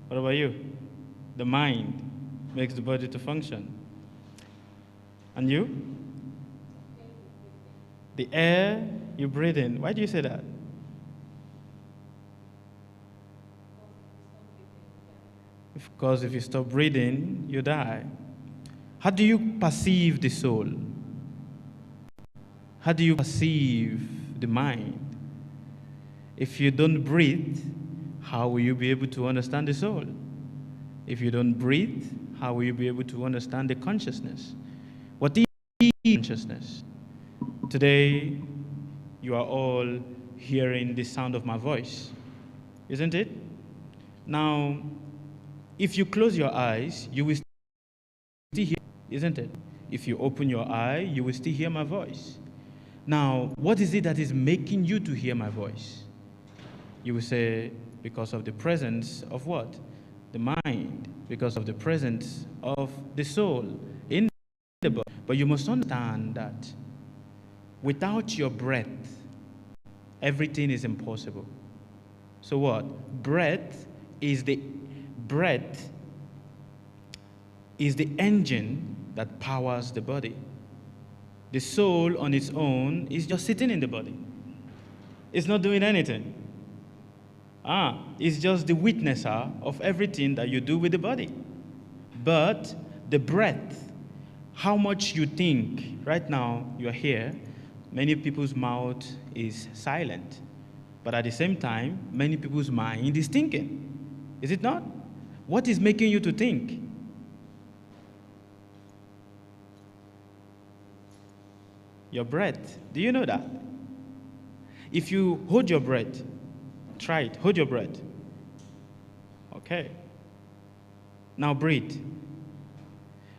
What about you? The mind makes the body to function. And you? The air you breathe in. Why do you say that? Because if you stop breathing, you die. How do you perceive the soul? How do you perceive the mind? If you don't breathe, how will you be able to understand the soul? If you don't breathe, how will you be able to understand the consciousness? What is consciousness? Today, you are all hearing the sound of my voice, isn't it? Now, if you close your eyes, you will still hear, isn't it? If you open your eye, you will still hear my voice. Now, what is it that is making you to hear my voice? You will say, because of the presence of what? The mind, because of the presence of the soul in the body. But you must understand that without your breath, everything is impossible. So what? Breath is the engine that powers the body. The soul on its own is just sitting in the body. It's not doing anything. It's just the witnesser of everything that you do with the body. But the breath, how much you think, right now you're here, many people's mouth is silent. But at the same time, many people's mind is thinking. Is it not? What is making you to think? Your breath. Do you know that? If you hold your breath, try it. Hold your breath. Okay. Now breathe.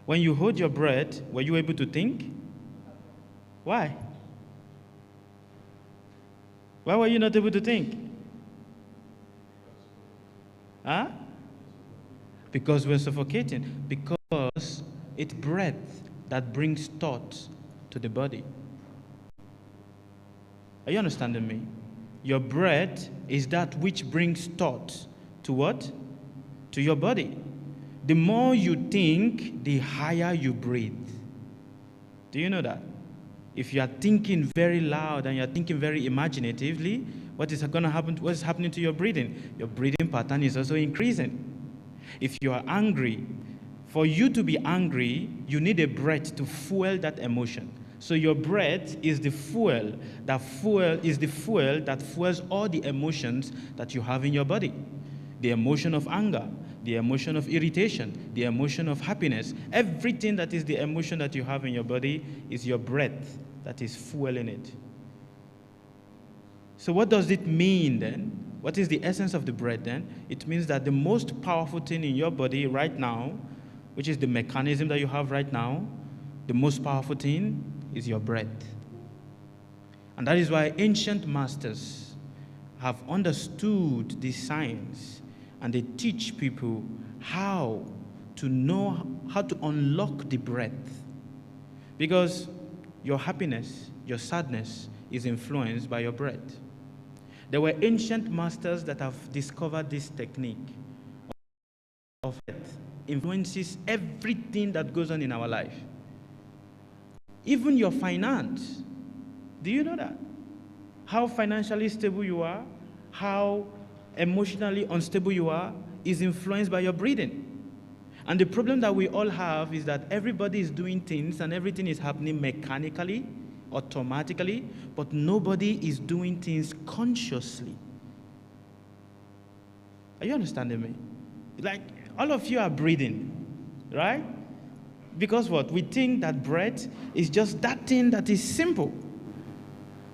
When you hold your breath, were you able to think? Why? Why were you not able to think? Because we're suffocating. Because it's breath that brings thought to the body. Are you understanding me? Your breath is that which brings thought to what? To your body. The more you think, the higher you breathe. Do you know that? If you are thinking very loud and you are thinking very imaginatively, what is going to happen? What is happening to your breathing? Your breathing pattern is also increasing. If you are angry, for you to be angry, you need a breath to fuel that emotion. So your breath is the fuel that fuels all the emotions that you have in your body. The emotion of anger, the emotion of irritation, the emotion of happiness. Everything that is the emotion that you have in your body is your breath that is fueling it. So what does it mean then? What is the essence of the breath then? It means that the most powerful thing in your body right now, which is the mechanism that you have right now, the most powerful thing is your breath. And that is why ancient masters have understood this science, and they teach people how to unlock the breath. Because your happiness, your sadness is influenced by your breath. There were ancient masters that have discovered this technique of breath. Influences everything that goes on in our life. Even your finance. Do you know that? How financially stable you are, how emotionally unstable you are, is influenced by your breathing. And the problem that we all have is that everybody is doing things and everything is happening mechanically, automatically, but nobody is doing things consciously. Are you understanding me? Like, all of you are breathing, right? Because what? We think that breath is just that thing that is simple.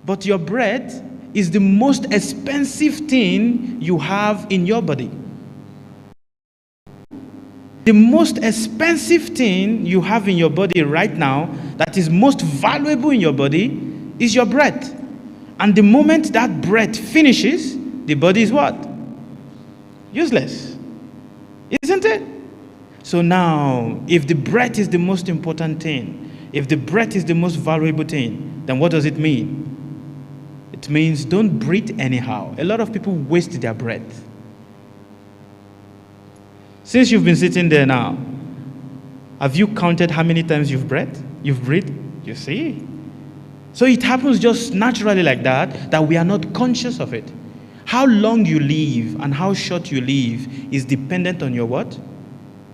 But your breath is the most expensive thing you have in your body. The most expensive thing you have in your body right now, that is most valuable in your body, is your breath. And the moment that breath finishes, the body is what? Useless. Isn't it? So now, if the breath is the most important thing, if the breath is the most valuable thing, then what does it mean? It means don't breathe anyhow. A lot of people waste their breath. Since you've been sitting there now, have you counted how many times you've breathed? You see? So it happens just naturally like that we are not conscious of it. How long you live and how short you live is dependent on your what?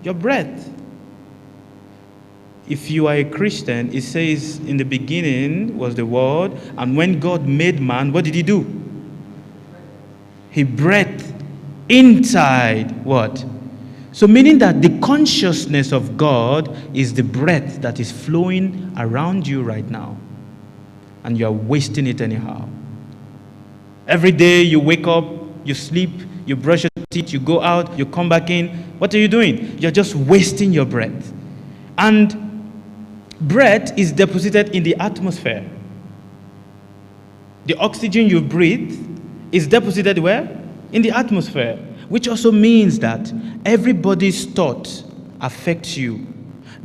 Your breath. If you are a Christian, it says in the beginning was the Word, and when God made man, what did he do? He breathed inside what? So meaning that the consciousness of God is the breath that is flowing around you right now. And you are wasting it anyhow. Every day you wake up, you sleep, you brush your teeth, you go out, you come back in. What are you doing? You're just wasting your breath. And breath is deposited in the atmosphere. The oxygen you breathe is deposited where? In the atmosphere. Which also means that everybody's thoughts affect you.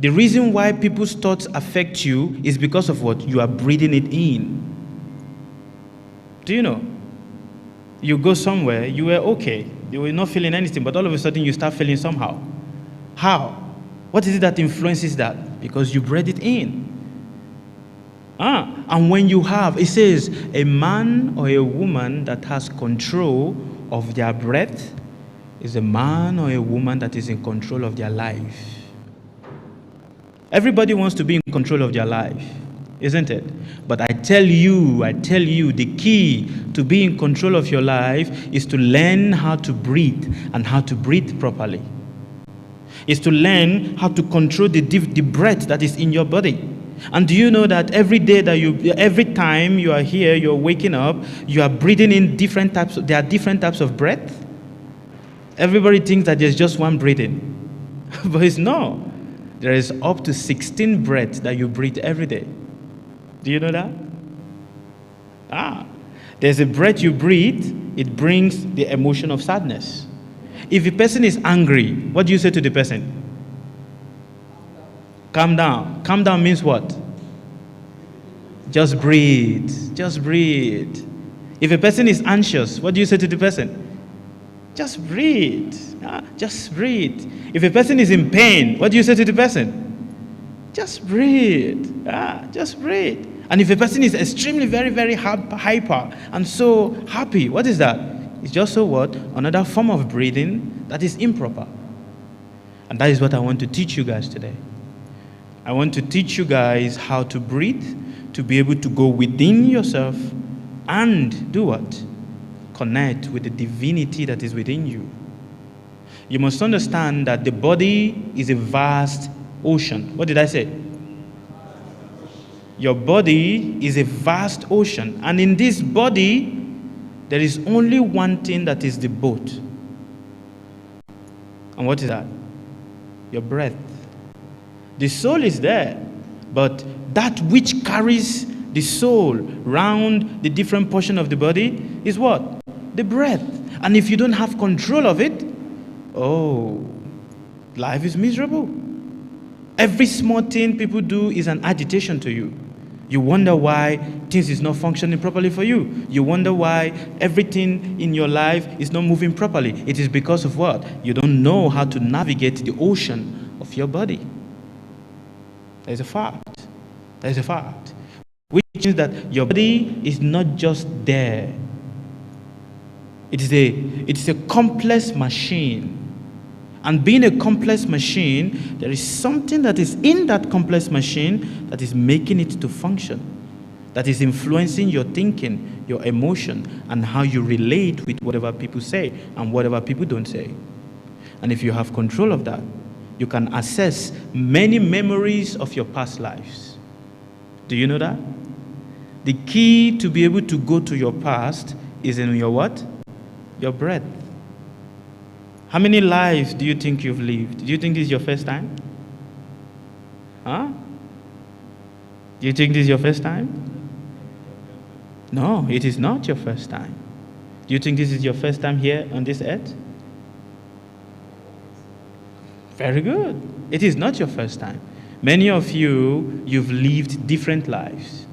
The reason why people's thoughts affect you is because of what? You are breathing it in. Do you know? You go somewhere, you were okay. You were not feeling anything, but all of a sudden you start feeling somehow. How? What is it that influences that? Because you breathe it in. And when you have, it says, a man or a woman that has control of their breath is a man or a woman that is in control of their life. Everybody wants to be in control of their life, isn't it? But I tell you, the key to be in control of your life is to learn how to breathe and how to breathe properly. Is to learn how to control the breath that is in your body. And do you know that every time you are here, you're waking up, you are breathing in there are different types of breath? Everybody thinks that there's just one breathing. But it's no. There is up to 16 breaths that you breathe every day. Do you know that? There's a breath you breathe, it brings the emotion of sadness. If a person is angry, what do you say to the person? Calm down. Calm down means what? Just breathe. Just breathe. If a person is anxious, what do you say to the person? Just breathe. Just breathe. If a person is in pain, what do you say to the person? Just breathe. Just breathe. And if a person is extremely, very, very hyper and so happy, what is that? It's just so what? Another form of breathing that is improper. And that is what I want to teach you guys today. I want to teach you guys how to breathe, to be able to go within yourself and do what? Connect with the divinity that is within you. You must understand that the body is a vast ocean. What did I say? Your body is a vast ocean. And in this body, there is only one thing that is the boat. And what is that? Your breath. The soul is there, but that which carries the soul round the different portion of the body is what? The breath. And if you don't have control of it, life is miserable. Every small thing people do is an agitation to you. You wonder why things is not functioning properly for you. You wonder why everything in your life is not moving properly. It is because of what? You don't know how to navigate the ocean of your body. That is a fact. That is a fact. Which means that your body is not just there. It is a complex machine. And being a complex machine, there is something that is in that complex machine that is making it to function, that is influencing your thinking, your emotion, and how you relate with whatever people say and whatever people don't say. And if you have control of that, you can access many memories of your past lives. Do you know that? The key to be able to go to your past is in your what? Your breath. How many lives do you think you've lived? Do you think this is your first time? Do you think this is your first time? No, it is not your first time. Do you think this is your first time here on this earth? Very good. It is not your first time. Many of you, you've lived different lives.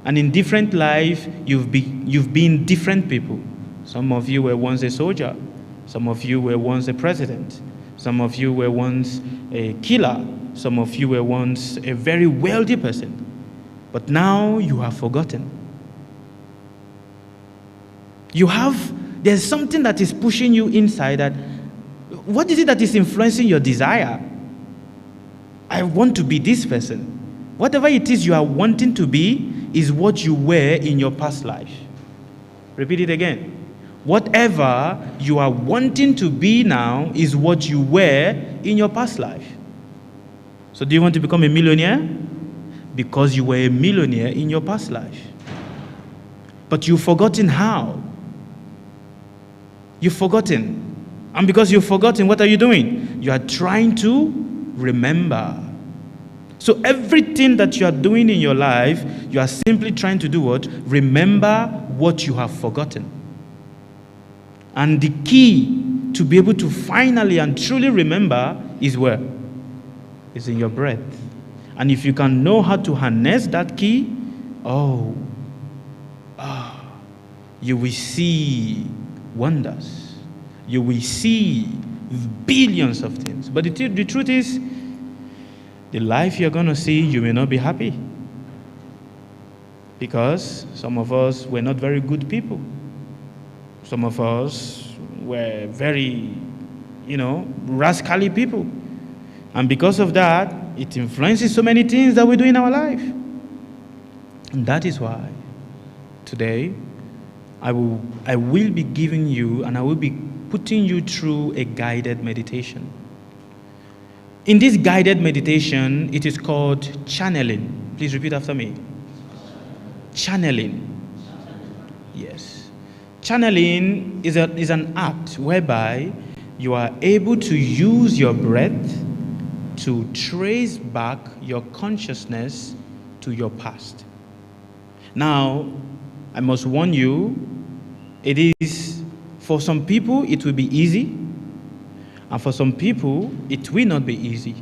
And in different lives, you've been different people. Some of you were once a soldier. Some of you were once a president. Some of you were once a killer. Some of you were once a very wealthy person. But now you have forgotten. There's something that is pushing you inside that, what is it that is influencing your desire? I want to be this person. Whatever it is you are wanting to be is what you were in your past life. Repeat it again. Whatever you are wanting to be now is what you were in your past life. So do you want to become a millionaire? Because you were a millionaire in your past life. But you've forgotten how. You've forgotten. And because you've forgotten, what are you doing? You are trying to remember. So everything that you are doing in your life, you are simply trying to do what? Remember what you have forgotten. And the key to be able to finally and truly remember is where? It's in your breath. And if you can know how to harness that key, you will see wonders. You will see billions of things. But the truth is, the life you're going to see, you may not be happy. Because some of us were not very good people. Some of us were very, rascally people. And because of that, it influences so many things that we do in our life. And that is why today I will be giving you, and I will be putting you through a guided meditation. In this guided meditation, it is called channeling. Please repeat after me. Channeling. Yes. Channeling is an act whereby you are able to use your breath to trace back your consciousness to your past. Now, I must warn you, it is, for some people, it will be easy, and for some people, it will not be easy.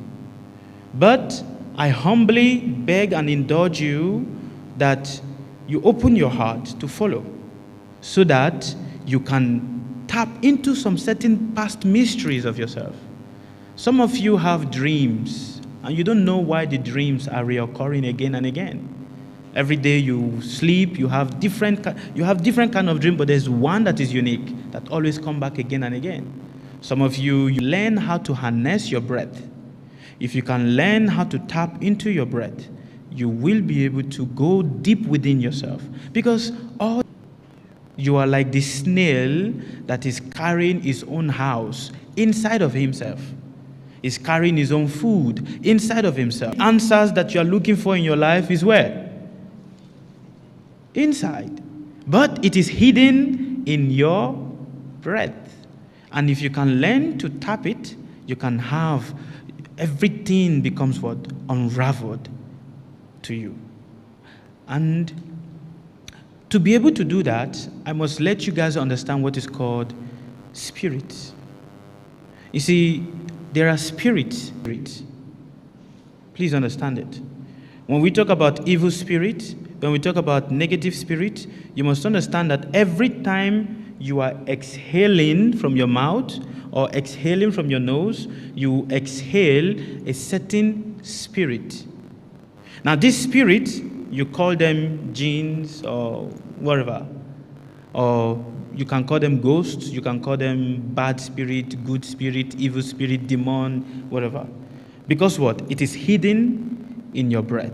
But I humbly beg and indulge you that you open your heart to follow, so that you can tap into some certain past mysteries of yourself. Some of you have dreams, and you don't know why the dreams are reoccurring again and again. Every day you sleep, you have different kind of dream, but there's one that is unique, that always come back again and again. Some of you learn how to harness your breath. If you can learn how to tap into your breath, you will be able to go deep within yourself. Because you are like the snail that is carrying his own house inside of himself. Is carrying his own food inside of himself. The answers that you are looking for in your life is where? Inside. But it is hidden in your breath. And if you can learn to tap it, you can have everything becomes what? Unraveled to you. And to be able to do that, I must let you guys understand what is called spirit. You see, there are spirits. Please understand it. When we talk about evil spirit, when we talk about negative spirit, you must understand that every time you are exhaling from your mouth or exhaling from your nose, you exhale a certain spirit. Now, this spirit, you call them jinns or whatever, or you can call them ghosts, you can call them bad spirit, good spirit, evil spirit, demon, whatever. Because what? It is hidden in your breath.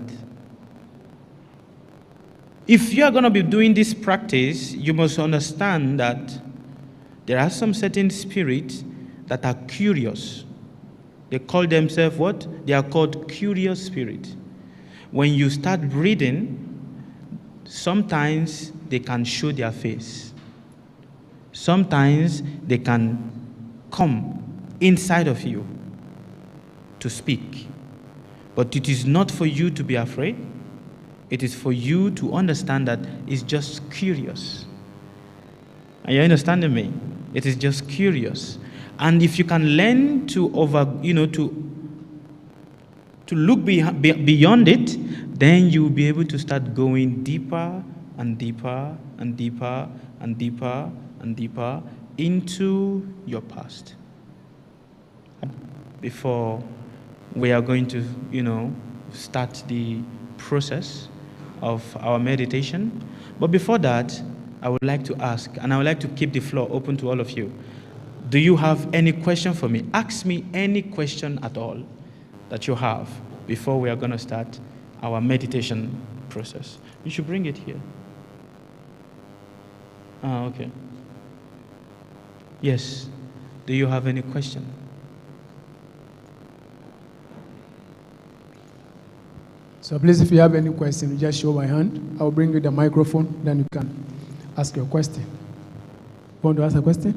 If you are going to be doing this practice, you must understand that there are some certain spirits that are curious. They call themselves what? They are called curious spirits. When you start breathing, sometimes they can show their face. Sometimes they can come inside of you to speak. But it is not for you to be afraid. It is for you to understand that it's just curious. Are you understanding me? It is just curious. And if you can learn to look beyond it, then you'll be able to start going deeper and deeper and deeper and deeper and deeper into your past. before we are going to, start the process of our meditation. But before that, I would like to ask, and I would like to keep the floor open to all of you. Do you have any question for me? Ask me any question at all that you have before we are going to start our meditation process. You should bring it here. Okay. Yes. Do you have any question? So please, if you have any question, just show my hand. I'll bring you the microphone, then you can ask your question. Want to ask a question?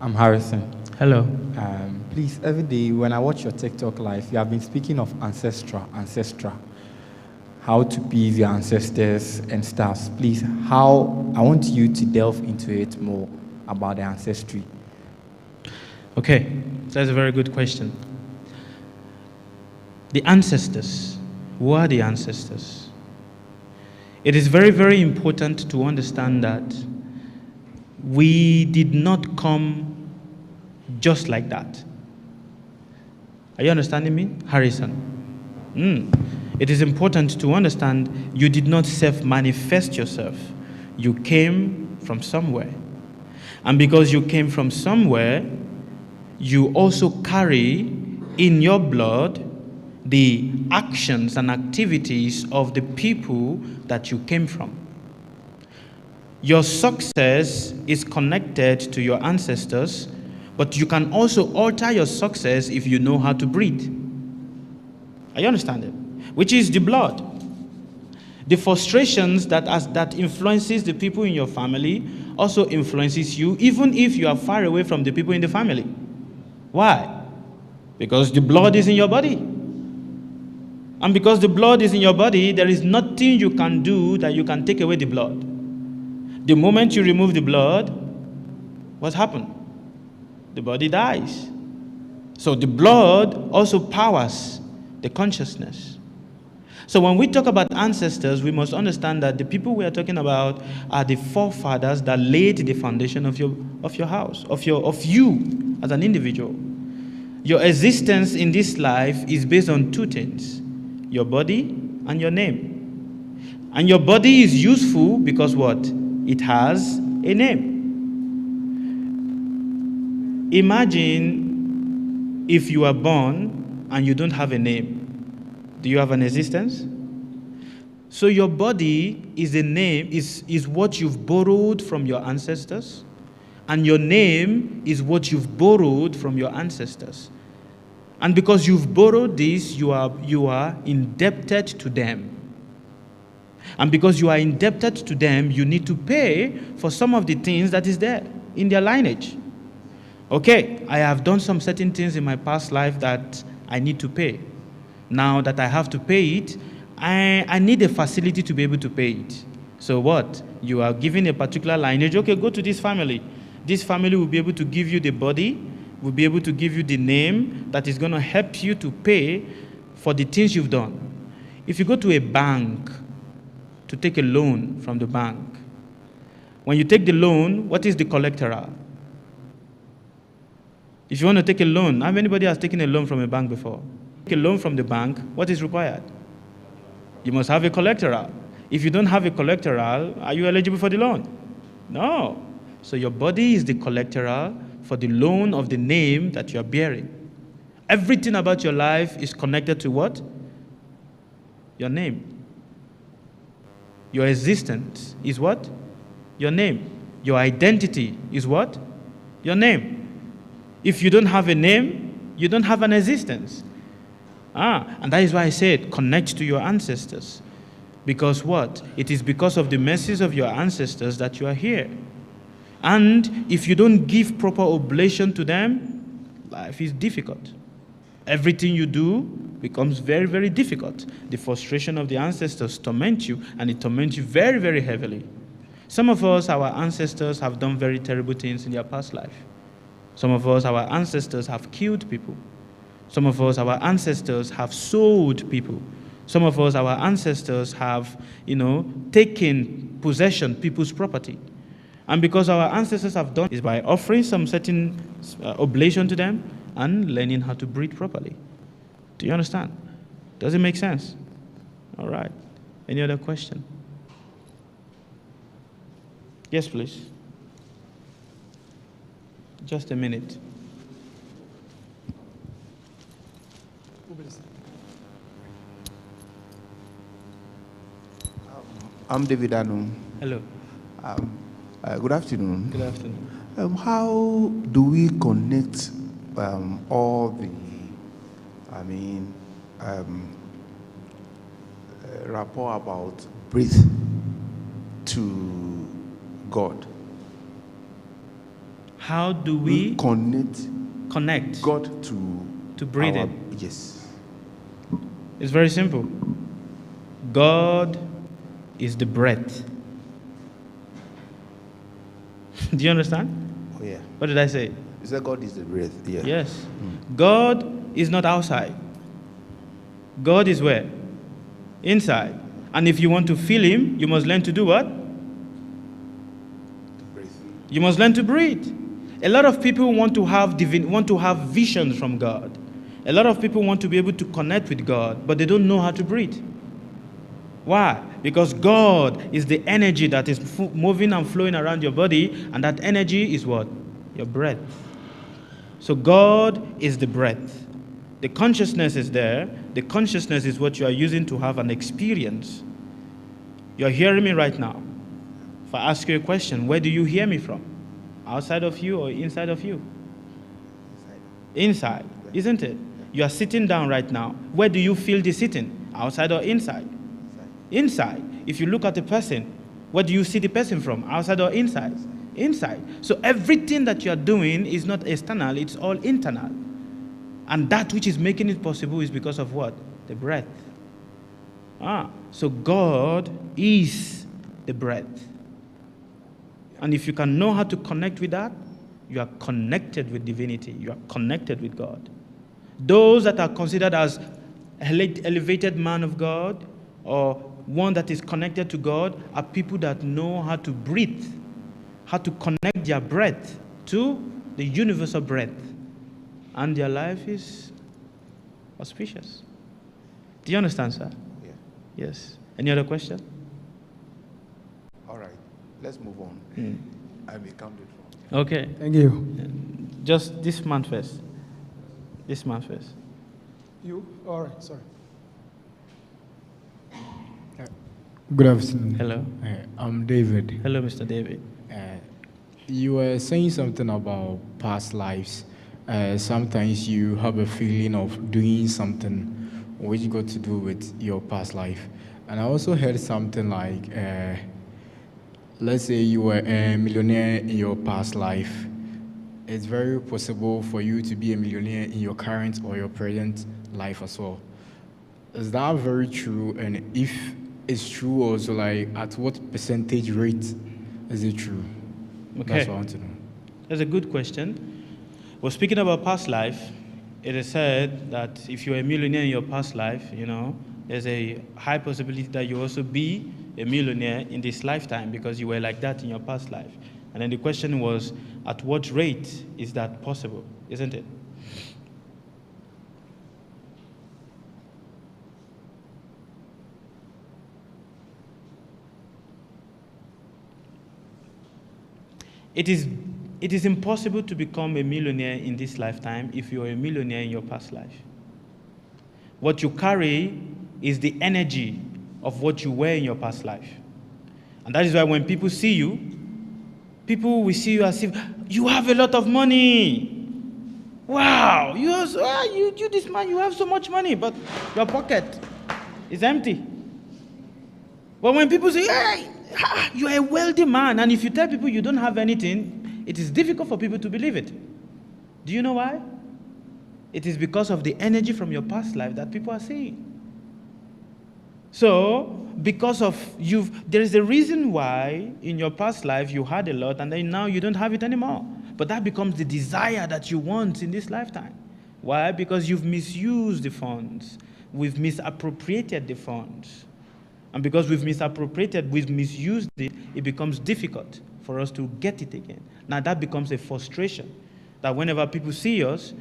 I'm Harrison. Hello. Please, every day when I watch your TikTok live, you have been speaking of ancestral, how to please your ancestors and stuff. Please, I want you to delve into it more about the ancestry. Okay, that's a very good question. The ancestors. Who are the ancestors? It is very, very important to understand that we did not come just like that. Are you understanding me, Harrison? It is important to understand you did not self-manifest yourself. You came from somewhere. And because you came from somewhere, you also carry in your blood the actions and activities of the people that you came from. Your success is connected to your ancestors, but you can also alter your success if you know how to breathe. Are you understanding? Which is the blood. The frustrations that influences the people in your family also influences you, even if you are far away from the people in the family. Why? Because the blood is in your body. And because the blood is in your body, there is nothing you can do that you can take away the blood. The moment you remove the blood, what happened? The body dies. So the blood also powers the consciousness. So when we talk about ancestors, we must understand that the people we are talking about are the forefathers that laid the foundation of your house, of you as an individual. Your existence in this life is based on two things: your body and your name. And your body is useful because what? It has a name. Imagine if you are born and you don't have a name. Do you have an existence? So your body is a name, is what you've borrowed from your ancestors, and your name is what you've borrowed from your ancestors. And because you've borrowed this, you are indebted to them. And because you are indebted to them, you need to pay for some of the things that is there in their lineage. Okay, I have done some certain things in my past life that I need to pay. Now that I have to pay it, I need a facility to be able to pay it. So what? You are given a particular lineage. Okay, go to this family. This family will be able to give you the body, will be able to give you the name that is going to help you to pay for the things you've done. If you go to a bank to take a loan from the bank, when you take the loan, what is the collateral? If you want to take a loan, how many has taken a loan from a bank before? Take a loan from the bank, what is required? You must have a collateral. If you don't have a collateral, are you eligible for the loan? No. So your body is the collateral for the loan of the name that you are bearing. Everything about your life is connected to what? Your name. Your existence is what? Your name. Your identity is what? Your name. If you don't have a name, you don't have an existence. And that is why I said connect to your ancestors. Because what? It is because of the mercies of your ancestors that you are here. And if you don't give proper oblation to them, life is difficult. Everything you do becomes very, very difficult. The frustration of the ancestors torment you, and it torments you very, very heavily. Some of us, our ancestors, have done very terrible things in their past life. Some of us, our ancestors, have killed people. Some of us, our ancestors, have sold people. Some of us, our ancestors have, taken possession, people's property. And because our ancestors have done is by offering some certain oblation to them and learning how to breathe properly. Do you understand? Does it make sense? All right. Any other question? Yes, please. Just a minute. I'm David Anu. Hello. Good afternoon. Good afternoon. How do we connect all the, rapport about breath to God? How do we connect God to breathing? Yes. It's very simple. God is the breath. Do you understand? Oh, yeah. What did I say? You said God is the breath. Yeah. Yes. God is not outside. God is where? Inside. And if you want to feel him, you must learn to do what? Breathe. You must learn to breathe. A lot of people want to have visions from God. A lot of people want to be able to connect with God, but they don't know how to breathe. Why? Because God is the energy that is moving and flowing around your body, and that energy is what? Your breath. So God is the breath. The consciousness is there. The consciousness is what you are using to have an experience. You are hearing me right now. If I ask you a question, where do you hear me from? Outside of you or inside of you? Inside, isn't it? You are sitting down right now. Where do you feel the sitting? Outside or inside? Inside. If you look at a person, where do you see the person from? Outside or inside? Inside. So everything that you are doing is not external, it's all internal. And that which is making it possible is because of what? The breath. So God is the breath. And if you can know how to connect with that, you are connected with divinity. You are connected with God. Those that are considered as elevated man of God or one that is connected to God are people that know how to breathe, how to connect their breath to the universal breath. And their life is auspicious. Do you understand, sir? Yeah. Yes. Any other question? All right. Let's move on. I may count it from. Okay. Thank you. Just this man first. This man first. You? All right, sorry. Good afternoon. Hello. I'm David. Hello, Mr. David. You were saying something about past lives. Sometimes you have a feeling of doing something which got to do with your past life. And I also heard something like, let's say you were a millionaire in your past life. It's very possible for you to be a millionaire in your current or your present life as well. Is that very true? And if it's true also, like, at what percentage rate is it true? Okay. That's what I want to know. That's a good question. Well, speaking about past life, it is said that if you're a millionaire in your past life, there's a high possibility that you also be a millionaire in this lifetime because you were like that in your past life. And then the question was, at what rate is that possible, isn't it? It is impossible to become a millionaire in this lifetime if you are a millionaire in your past life. What you carry is the energy of what you were in your past life. And that is why when people see you, people will see you as if you have a lot of money. Wow, you this man, you have so much money, but your pocket is empty. But when people say, hey, you are a wealthy man, and if you tell people you don't have anything, it is difficult for people to believe it. Do you know why? It is because of the energy from your past life that people are seeing. So, because of there is a reason why in your past life you had a lot and then now you don't have it anymore. But that becomes the desire that you want in this lifetime. Why? Because you've misused the funds. we've misappropriated the funds. And because we've misappropriated, we've misused it, it becomes difficult for us to get it again. Now that becomes a frustration. That whenever people see us,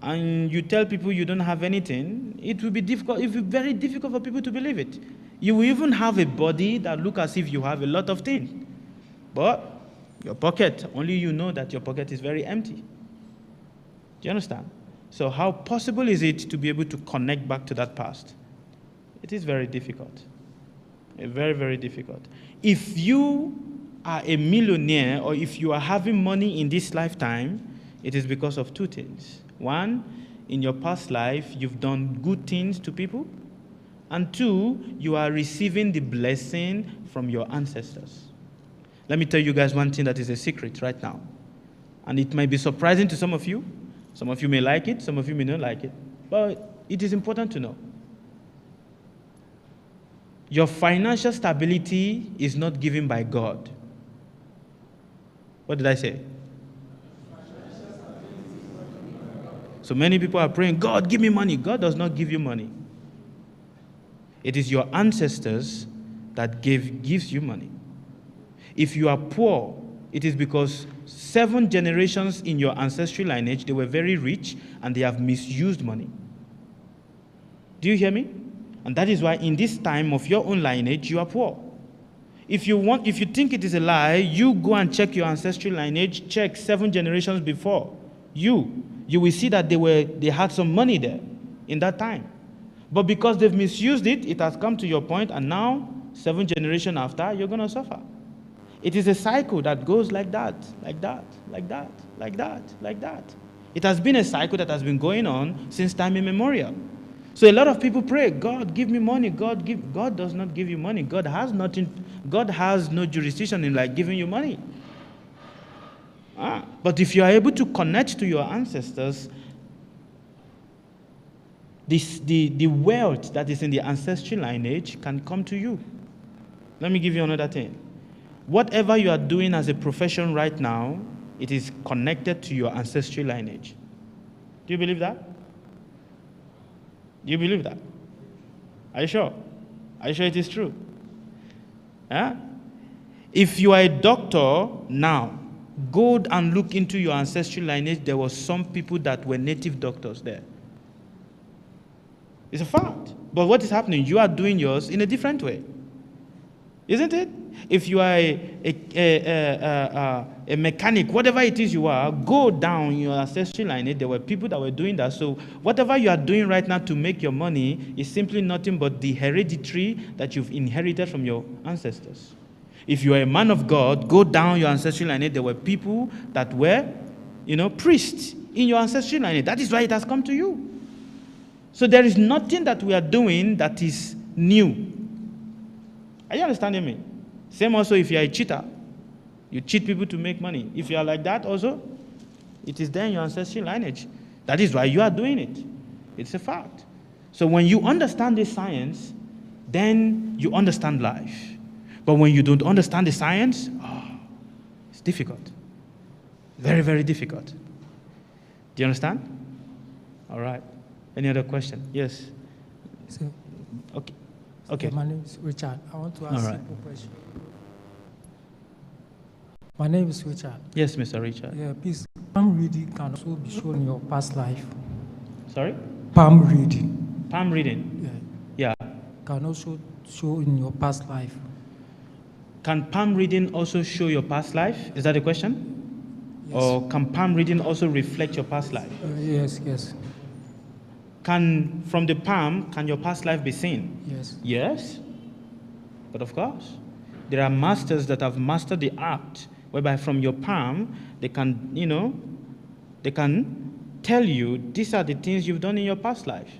and you tell people you don't have anything, it will be difficult. It will be very difficult for people to believe it. You will even have a body that looks as if you have a lot of things. But your pocket, only you know that your pocket is very empty. Do you understand? So how possible is it to be able to connect back to that past? It is very difficult. Very, very difficult. If you are a millionaire or if you are having money in this lifetime, it is because of two things. One, in your past life, you've done good things to people. And two, you are receiving the blessing from your ancestors. Let me tell you guys one thing that is a secret right now. And it might be surprising to some of you. Some of you may like it, some of you may not like it. But it is important to know. Your financial stability is not given by God. What did I say? So many people are praying, God, give me money. God does not give you money. It is your ancestors that gives you money. If you are poor, it is because 7 generations in your ancestral lineage, they were very rich and they have misused money. Do you hear me? And that is why in this time of your own lineage, you are poor. If you think it is a lie, you go and check your ancestral lineage, check 7 generations before you will see that they had some money there in that time. But because they've misused it, it has come to your point, and now, 7 generations after, you're going to suffer. It is a cycle that goes like that, like that, like that, like that, like that. It has been a cycle that has been going on since time immemorial. So a lot of people pray, God, give me money. God does not give you money. God has no jurisdiction in like giving you money. But if you are able to connect to your ancestors, the wealth that is in the ancestral lineage can come to you. Let me give you another thing. Whatever you are doing as a profession right now, it is connected to your ancestral lineage. Do you believe that? Do you believe that? Are you sure? Are you sure it is true? If you are a doctor now, go and look into your ancestral lineage. There were some people that were native doctors there. It's a fact. But what is happening? You are doing yours in a different way. Isn't it? If you are a mechanic, whatever it is you are, go down your ancestral lineage. There were people that were doing that. So whatever you are doing right now to make your money is simply nothing but the hereditary that you've inherited from your ancestors. If you are a man of God, go down your ancestral lineage. There were people that were, priests in your ancestral lineage. That is why it has come to you. So there is nothing that we are doing that is new. Are you understanding me? Same also if you are a cheater. You cheat people to make money. If you are like that also, it is there in your ancestral lineage. That is why you are doing it. It's a fact. So when you understand this science, then you understand life. But when you don't understand the science, it's difficult. Very, very difficult. Do you understand? All right. Any other question? Yes. So, Okay. My name is Richard. I want to ask a simple question. My name is Richard. Yes, Mr. Richard. Yeah, please. Palm reading can also be shown in your past life. Sorry? Palm reading. Palm reading? Yeah. Can also show in your past life. Can palm reading also show your past life? Is that the question? Yes. Or can palm reading also reflect your past life? Yes. From the palm, can your past life be seen? Yes. Yes. But of course, there are masters that have mastered the art, whereby from your palm, they can tell you, these are the things you've done in your past life.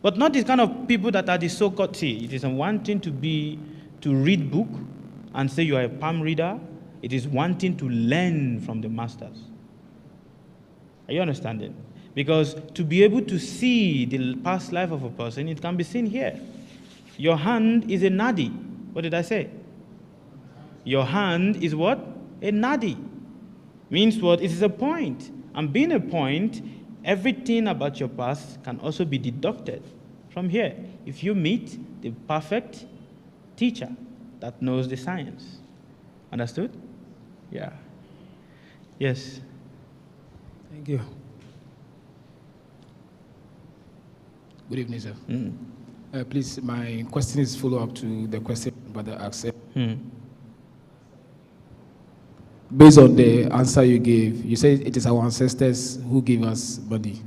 But not these kind of people that are the so-called, it is one thing to read book and say you are a palm reader. It is one thing to learn from the masters. Are you understanding? Because to be able to see the past life of a person, it can be seen here. Your hand is a nadi. What did I say? Your hand is what? A nadi. Means what? It is a point. And being a point, everything about your past can also be deducted from from here. If you meet the perfect teacher that knows the science. Understood? Yeah. Yes. Thank you. Good evening, sir. Please, my question is follow-up to the question Brother asked. Based on the answer you gave, you said it is our ancestors who give us body.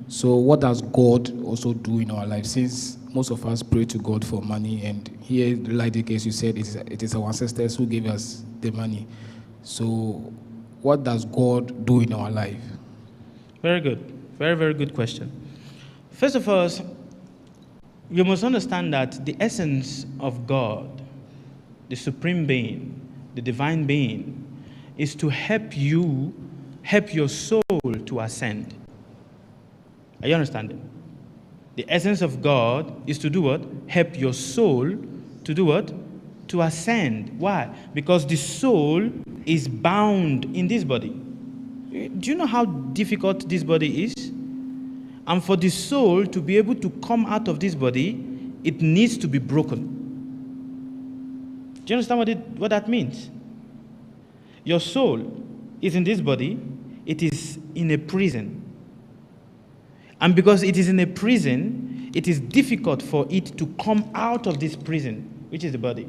So what does God also do in our life? Since most of us pray to God for money, and here, like the case you said, it is our ancestors who gave us the money. So what does God do in our life? Very good. Very, very good question. First of all, you must understand that the essence of God, the supreme being, the divine being, is to help your soul to ascend. Are you understanding? The essence of God is to do what? Help your soul to do what? To ascend. Why? Because the soul is bound in this body. Do you know how difficult this body is? And for the soul to be able to come out of this body, it needs to be broken. Do you understand what that means? Your soul is in this body, it is in a prison. And because it is in a prison, it is difficult for it to come out of this prison, which is the body.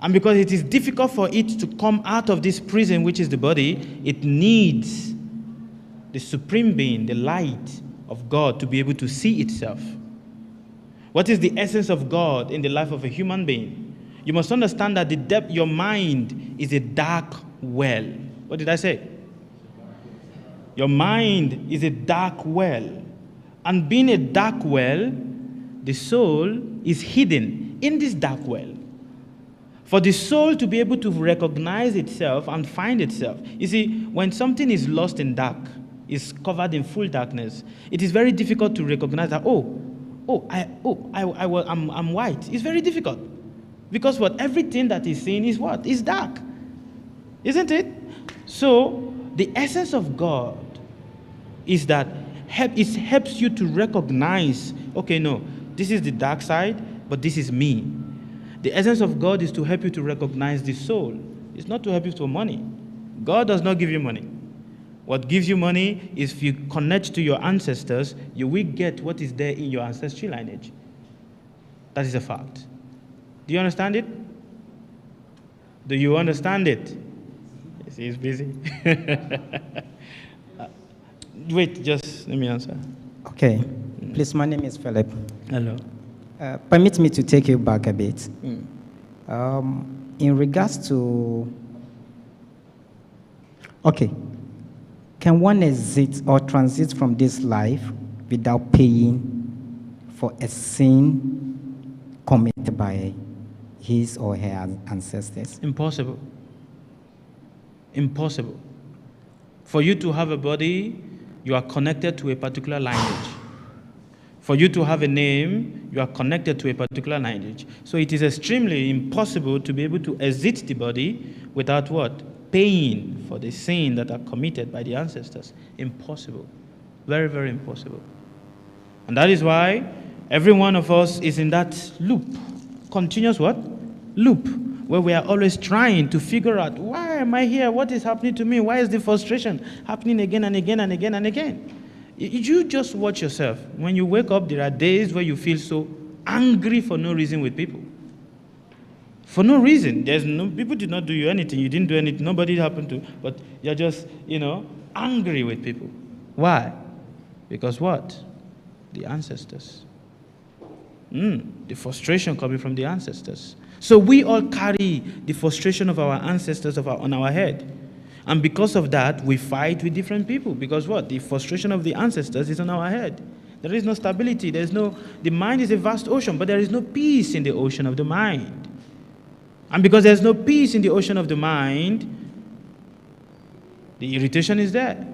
And because it is difficult for it to come out of this prison, which is the body, it needs the supreme being, the light of God, to be able to see itself. What is the essence of God in the life of a human being? You must understand that the depth, your mind is a dark well. What did I say? Your mind is a dark well. And being a dark well, the soul is hidden in this dark well. For the soul to be able to recognize itself and find itself. You see, when something is lost in dark, is covered in full darkness, it is very difficult to recognize that, I'm white. It's very difficult. Because what? Everything that is seen is what? Is dark. Isn't it? So, the essence of God is that it helps you to recognize, okay, no, this is the dark side, but this is me. The essence of God is to help you to recognize the soul. It's not to help you for money. God does not give you money. What gives you money is if you connect to your ancestors, you will get what is there in your ancestral lineage. That is a fact. Do you understand it? Do you understand it? Yes, he's busy. Wait, just let me answer. Okay. Please, my name is Philip. Hello. Permit me to take you back a bit. In regards to... Okay. Can one exit or transit from this life without paying for a sin committed by his or her ancestors? Impossible. Impossible. For you to have a body, you are connected to a particular lineage. For you to have a name, you are connected to a particular lineage. So it is extremely impossible to be able to exit the body without what? Paying for the sin that are committed by the ancestors. Impossible. Very, very impossible. And that is why every one of us is in that loop. Continuous what? Loop. Where we are always trying to figure out, why am I here? What is happening to me? Why is the frustration happening again and again and again and again? You just watch yourself. When you wake up, there are days where you feel so angry for no reason with people. For no reason. People did not do you anything. You didn't do anything. Nobody happened to. But you're just, angry with people. Why? Because what? The ancestors. The frustration coming from the ancestors. So we all carry the frustration of our ancestors on our head. And because of that, we fight with different people. Because what? The frustration of the ancestors is on our head. There is no stability. The mind is a vast ocean, but there is no peace in the ocean of the mind. And because there's no peace in the ocean of the mind, the irritation is there.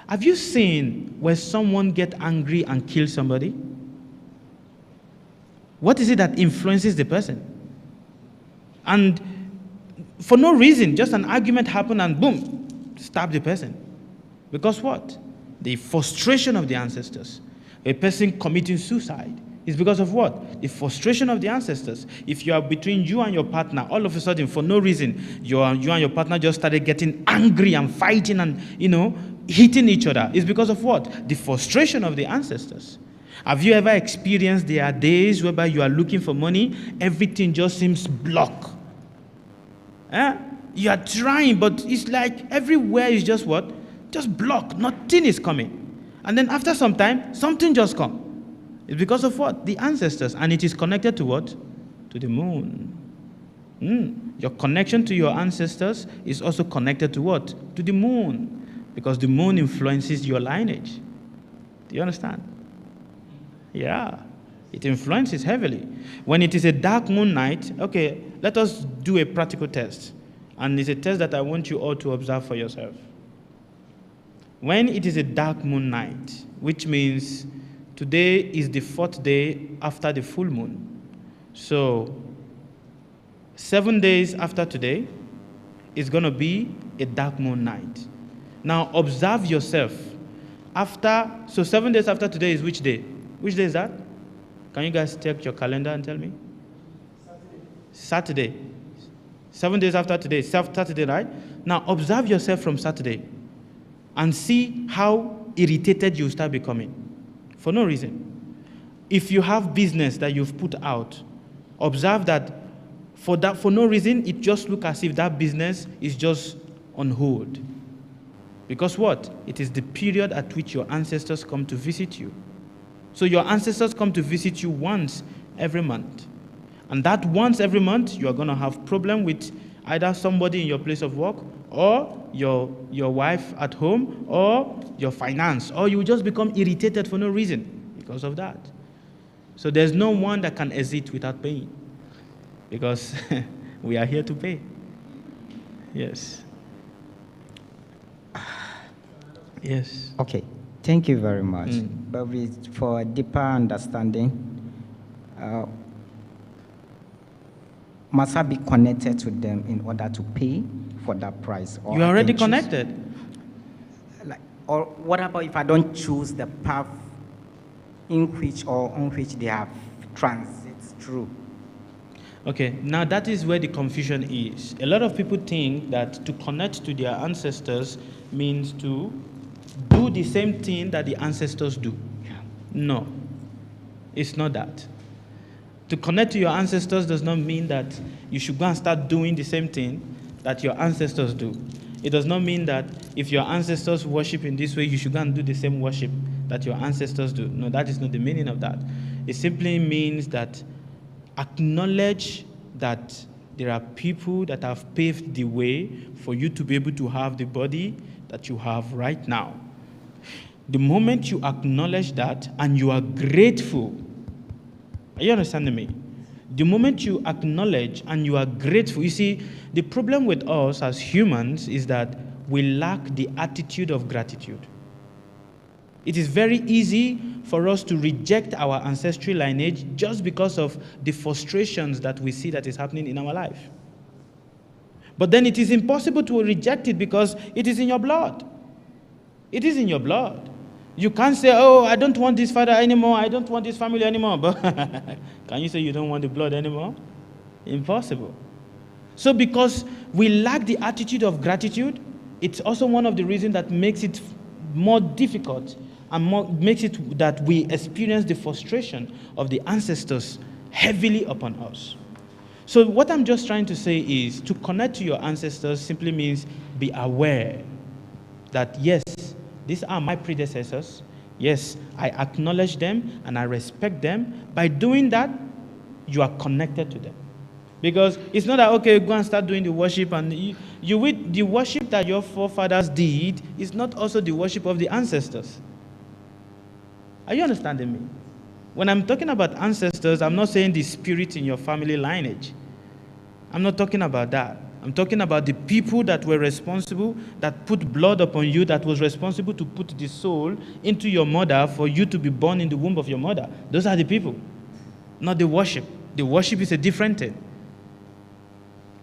Have you seen where someone gets angry and kills somebody? What is it that influences the person? And for no reason, just an argument happened and boom, stab the person. Because what? The frustration of the ancestors. A person committing suicide is because of what? The frustration of the ancestors. If you are between you and your partner, all of a sudden, for no reason, you and your partner just started getting angry and fighting and, hitting each other. It's because of what? The frustration of the ancestors. Have you ever experienced there are days whereby you are looking for money, everything just seems blocked? You are trying, but it's like everywhere is just what? Just blocked. Nothing is coming. And then after some time, something just comes. It's because of what? The ancestors. And it is connected to what? To the moon. Your connection to your ancestors is also connected to what? To the moon. Because the moon influences your lineage. Do you understand? Yeah. It influences heavily. When it is a dark moon night, okay, let us do a practical test. And it's a test that I want you all to observe for yourself. When it is a dark moon night, which means today is the 4th day after the full moon. So, 7 days after today is going to be a dark moon night. Now, observe yourself. So 7 days after today is which day? Which day is that? Can you guys check your calendar and tell me? Saturday. 7 days after today, Saturday, right? Now, observe yourself from Saturday and see how irritated you start becoming for no reason. If you have business that you've put out, observe that for no reason, it just looks as if that business is just on hold. Because what? It is the period at which your ancestors come to visit you. So your ancestors come to visit you once every month. And that once every month, you are going to have problem with either somebody in your place of work, or your wife at home, or your finance, or you will just become irritated for no reason because of that. So there's no one that can exit without paying, because we are here to pay. Yes. Yes. Okay, thank you very much. But for a deeper understanding, must I be connected to them in order to pay for that price? Or You are already connected. Or what about if I don't choose the path in which or on which they have transit through? Okay, now that is where the confusion is. A lot of people think that to connect to their ancestors means to do the same thing that the ancestors do. No, it's not that. To connect to your ancestors does not mean that you should go and start doing the same thing that your ancestors do. It does not mean that if your ancestors worship in this way, you should go and do the same worship that your ancestors do. No, that is not the meaning of that. It simply means that acknowledge that there are people that have paved the way for you to be able to have the body that you have right now. The moment you acknowledge that and you are grateful, are you understanding me? The moment you acknowledge and you are grateful, you see, the problem with us as humans is that we lack the attitude of gratitude. It is very easy for us to reject our ancestral lineage just because of the frustrations that we see that is happening in our life. But then it is impossible to reject it because it is in your blood. It is in your blood. You can't say, oh, I don't want this father anymore, I don't want this family anymore. But can you say you don't want the blood anymore? Impossible. So because we lack the attitude of gratitude, it's also one of the reasons that makes it more difficult and makes it that we experience the frustration of the ancestors heavily upon us. So what I'm just trying to say is to connect to your ancestors simply means be aware that yes, these are my predecessors. Yes, I acknowledge them and I respect them. By doing that, you are connected to them. Because it's not that, okay, go and start doing the worship, and the worship that your forefathers did is not also the worship of the ancestors. Are you understanding me? When I'm talking about ancestors, I'm not saying the spirit in your family lineage. I'm not talking about that. I'm talking about the people that were responsible, that put blood upon you, that was responsible to put the soul into your mother for you to be born in the womb of your mother. Those are the people, not the worship. The worship is a different thing.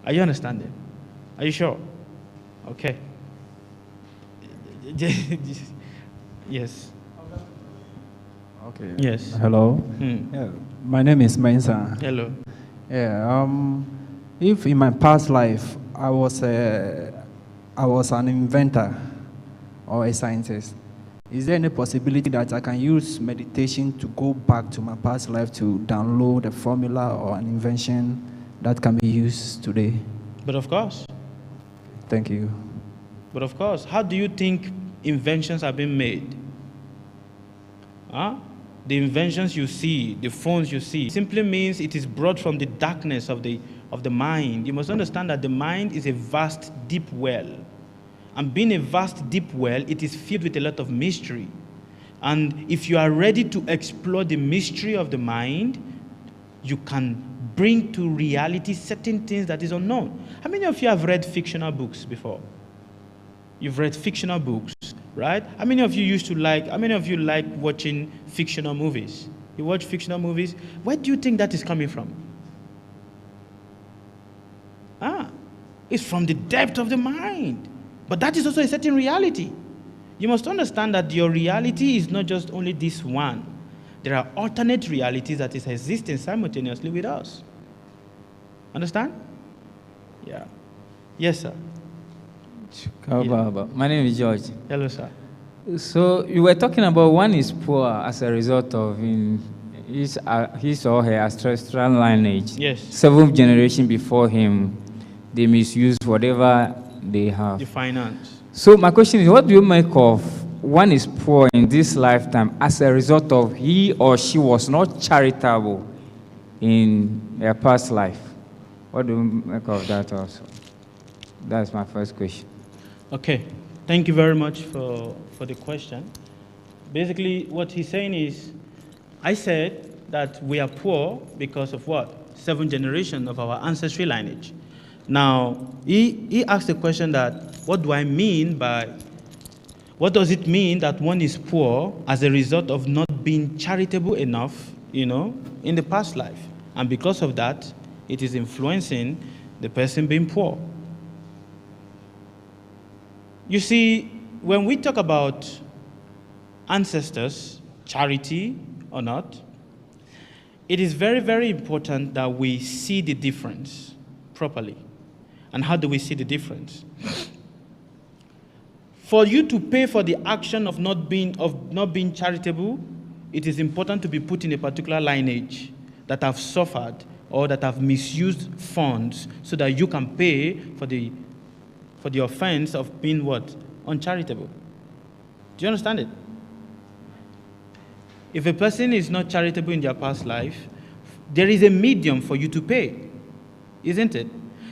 Are you understanding? Are you sure? Okay. Yes. Okay. Yes. Hello. Yeah, my name is Mensa. Hello. Yeah. If in my past life I was an inventor or a scientist, is there any possibility that I can use meditation to go back to my past life to download a formula or an invention that can be used today? But of course. Thank you. But of course, how do you think inventions are being made? Huh? The inventions you see, the phones you see, simply means it is brought from the darkness of the mind. You must understand that the mind is a vast, deep well. And being a vast, deep well, it is filled with a lot of mystery. And if you are ready to explore the mystery of the mind, you can bring to reality certain things that is unknown. How many of you have read fictional books before? You've read fictional books, right? How many of you like watching fictional movies? You watch fictional movies? Where do you think that is coming from? It's from the depth of the mind. But that is also a certain reality. You must understand that your reality is not just only this one. There are alternate realities that is existing simultaneously with us. Understand? Yeah. Yes, sir. My name is George. Hello, sir. So you were talking about one is poor as a result of his or her ancestral lineage. Yes. 7th generation before him, they misuse whatever they have. The finance. So my question is, what do you make of one is poor in this lifetime as a result of he or she was not charitable in their past life? What do you make of that also? That's my first question. Okay. Thank you very much for the question. Basically, what he's saying is, I said that we are poor because of what? 7th generation of our ancestral lineage. Now, he asked the question that, what do I mean by, what does it mean that one is poor as a result of not being charitable enough, in the past life? And because of that, it is influencing the person being poor. You see, when we talk about ancestors, charity or not, it is very, very important that we see the difference properly. And how do we see the difference? For you to pay for the action of not being charitable, it is important to be put in a particular lineage that have suffered or that have misused funds so that you can pay for the offense of being what? Uncharitable. Do you understand it? If a person is not charitable in their past life, there is a medium for you to pay, isn't it?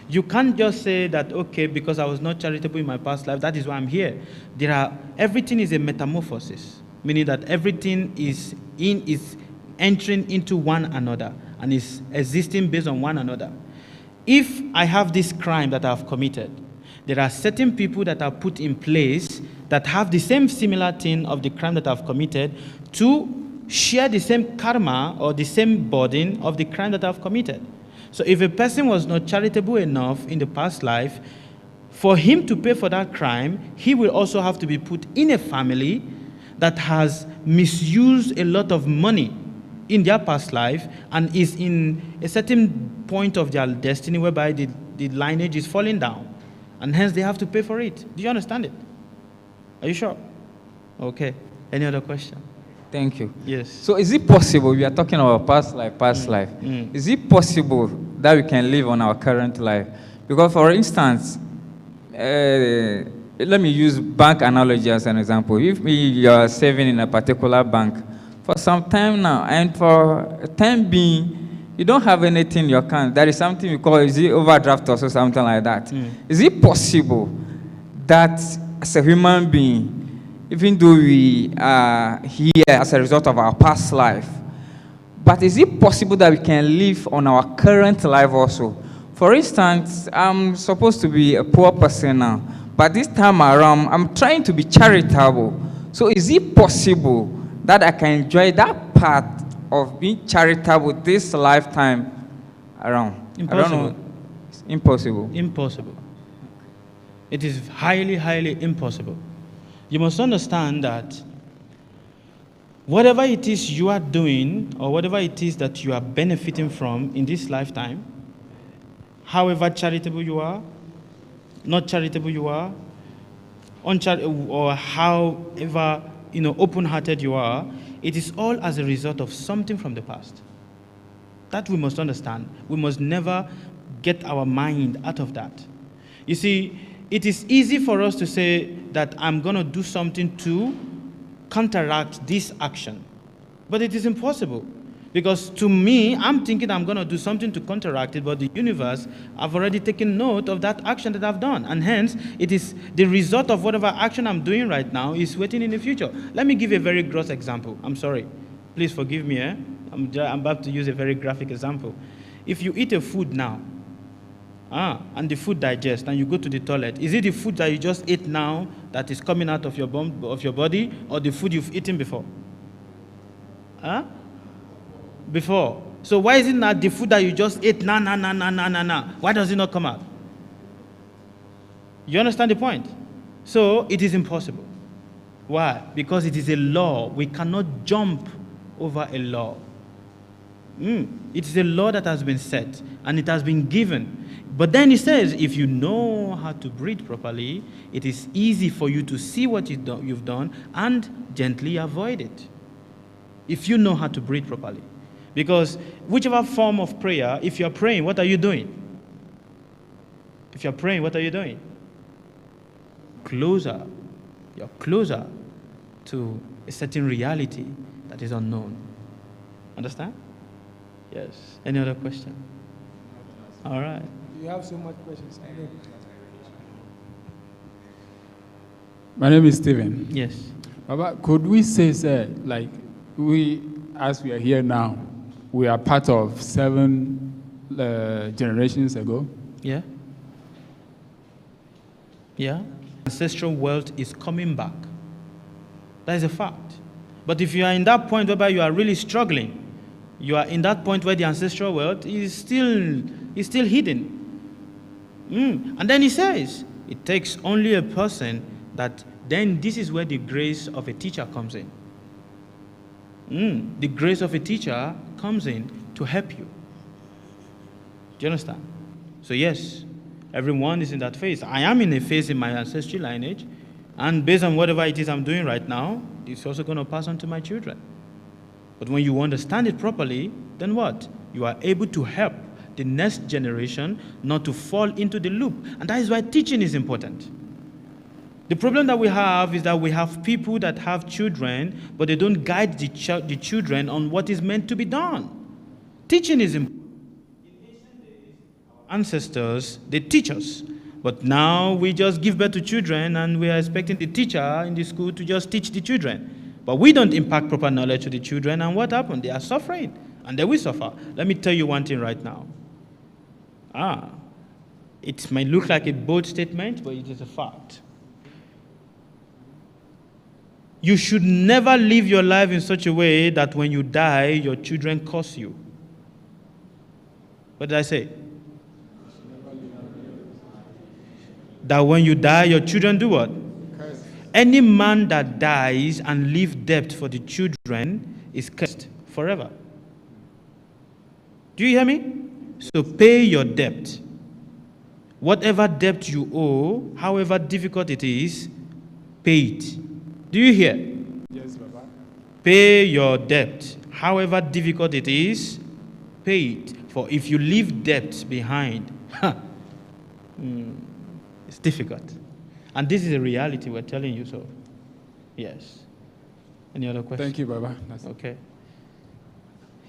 You can't just say that, okay, because I was not charitable in my past life, that is why I'm here. Everything is a metamorphosis, meaning that everything is entering into one another and is existing based on one another. If I have this crime that I've committed, there are certain people that are put in place that have the same similar thing of the crime that I've committed to share the same karma or the same burden of the crime that I've committed. So if a person was not charitable enough in the past life, for him to pay for that crime, he will also have to be put in a family that has misused a lot of money in their past life and is in a certain point of their destiny whereby the lineage is falling down. And hence they have to pay for it. Do you understand it? Are you sure? Okay. Any other question? Thank you. Yes. So is it possible, we are talking about past life, is it possible that we can live on our current life? Because for instance, let me use bank analogy as an example. If you are saving in a particular bank for some time now, and for a time being, you don't have anything in your account, there is something we call overdraft or something like that. Is it possible that as a human being, even though we are here as a result of our past life, but is it possible that we can live on our current life also? For instance, I'm supposed to be a poor person now, but this time around, I'm trying to be charitable. So is it possible that I can enjoy that part of being charitable this lifetime around? Impossible. I don't know. It's impossible. Impossible. It is highly, highly impossible. You must understand that whatever it is you are doing or whatever it is that you are benefiting from in this lifetime, however charitable you are, not charitable you are, or however open-hearted you are, it is all as a result of something from the past. That we must understand. We must never get our mind out of that. You see, it is easy for us to say that I'm going to do something to counteract this action. But it is impossible. Because to me, I'm thinking I'm going to do something to counteract it, but the universe, I've already taken note of that action that I've done. And hence, it is the result of whatever action I'm doing right now is waiting in the future. Let me give a very gross example. I'm sorry. Please forgive me. I'm about to use a very graphic example. If you eat a food now, and the food digests, and you go to the toilet, is it the food that you just ate now that is coming out of your body, or the food you've eaten before? Before. So why is it not the food that you just ate now? Why does it not come out? You understand the point? So it is impossible. Why? Because it is a law. We cannot jump over a law. It is a law that has been set and it has been given. But then he says, if you know how to breathe properly, it is easy for you to see what you've done and gently avoid it. If you know how to breathe properly. Because whichever form of prayer, if you're praying, what are you doing? If you're praying, what are you doing? You're closer to a certain reality that is unknown. Understand? Yes. Any other question? All right. You have so much questions. I know. My name is Stephen. Yes. Baba, could we say, like, as we are here now, we are part of 7 generations ago? Yeah. Yeah. Ancestral wealth is coming back. That is a fact. But if you are in that point whereby you are really struggling, you are in that point where the ancestral wealth is still hidden. And then he says, it takes only a person that, then this is where the grace of a teacher comes in. The grace of a teacher comes in to help you. Do you understand? So yes, everyone is in that phase. I am in a phase in my ancestral lineage, and based on whatever it is I'm doing right now, it's also going to pass on to my children. But when you understand it properly, then what? You are able to help the next generation not to fall into the loop. And that is why teaching is important. The problem that we have is that we have people that have children, but they don't guide the children on what is meant to be done. Teaching is important. In ancient days, our ancestors, they teach us. But now we just give birth to children and we are expecting the teacher in the school to just teach the children. But we don't impart proper knowledge to the children, and what happened? They are suffering, and they will suffer. Let me tell you one thing right now. It may look like a bold statement, but it is a fact. You should never live your life in such a way that when you die, your children curse you. What did I say? That when you die, your children do what? Any man that dies and leaves debt for the children is cursed forever. Do you hear me? So pay your debt. Whatever debt you owe, however difficult it is, pay it. Do you hear? Yes, Baba. Pay your debt. However difficult it is, pay it. For if you leave debt behind, it's difficult. And this is a reality, we're telling you so. Yes. Any other questions? Thank you, Baba. That's okay.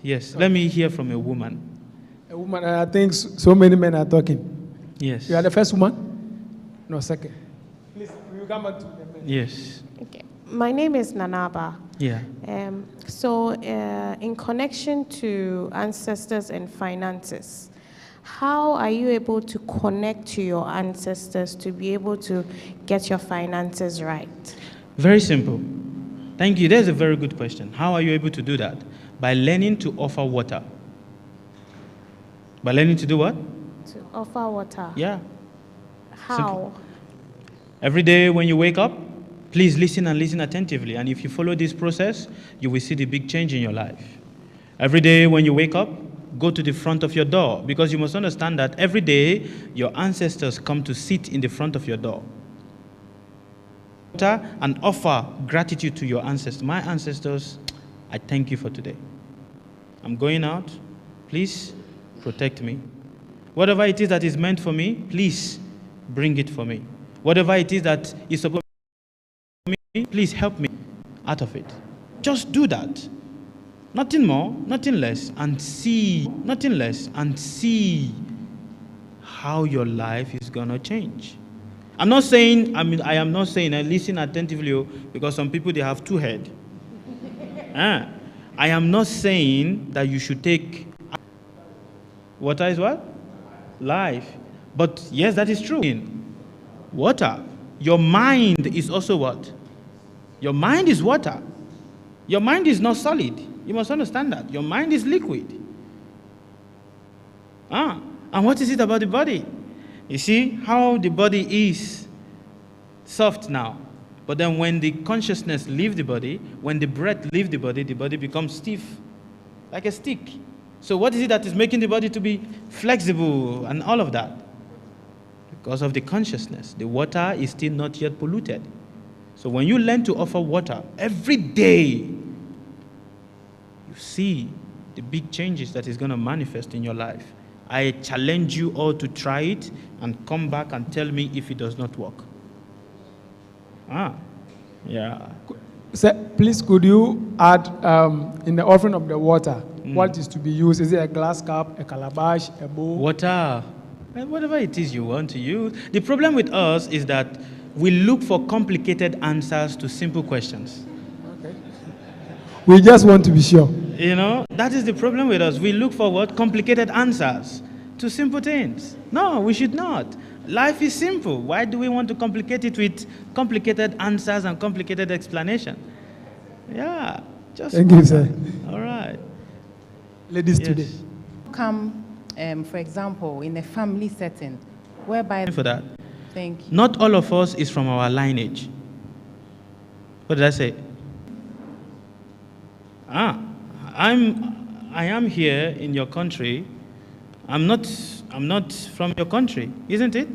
Yes, let me hear from a woman. A woman, I think so many men are talking. Yes. You are the first woman? No, second. Please, will you come back to the men? Yes. Okay. My name is Nanaba. Yeah. In connection to ancestors and finances, how are you able to connect to your ancestors to be able to get your finances right? Very simple. Thank you. That's a very good question. How are you able to do that? By learning to offer water. By learning to do what? To offer water. Yeah. How? Simple. Every day when you wake up, Please listen and listen attentively. And if you follow this process, you will see the big change in your life. Every day when you wake up, go to the front of your door, because you must understand that every day your ancestors come to sit in the front of your door and offer gratitude to your ancestors. My ancestors, I thank you for today. I'm going out. Please protect me. Whatever it is that is meant for me, please bring it for me. Whatever it is that is supposed to be for me, please help me out of it. Just do that. Nothing more, nothing less, and see, nothing less, and see how your life is going to change. I am not saying, listen attentively, because some people, they have two heads. I am not saying that you should take water is what? Life. But yes, that is true. In water, your mind is also what? Your mind is water. Your mind is not solid. You must understand that. Your mind is liquid. And what is it about the body? You see how the body is soft now. But then when the consciousness leaves the body, when the breath leaves the body becomes stiff, like a stick. So what is it that is making the body to be flexible and all of that? Because of the consciousness. The water is still not yet polluted. So when you learn to offer water every day, you see the big changes that is going to manifest in your life. I challenge you all to try it and come back and tell me if it does not work. Yeah. Sir, please could you add in the offering of the water, what is to be used? Is it a glass cup, a calabash, a bowl? Water. Whatever it is you want to use. The problem with us is that we look for complicated answers to simple questions. Okay. We just want to be sure. You know, that is the problem with us. We look for what? Complicated answers to simple things. No, we should not. Life is simple. Why do we want to complicate it with complicated answers and complicated explanation? Yeah. Just thank you, sir. All right. Ladies today. Come, for example, in a family setting, whereby... For that. Thank you. Not all of us is from our lineage. What did I say? I am here in your country. I'm not from your country, isn't it?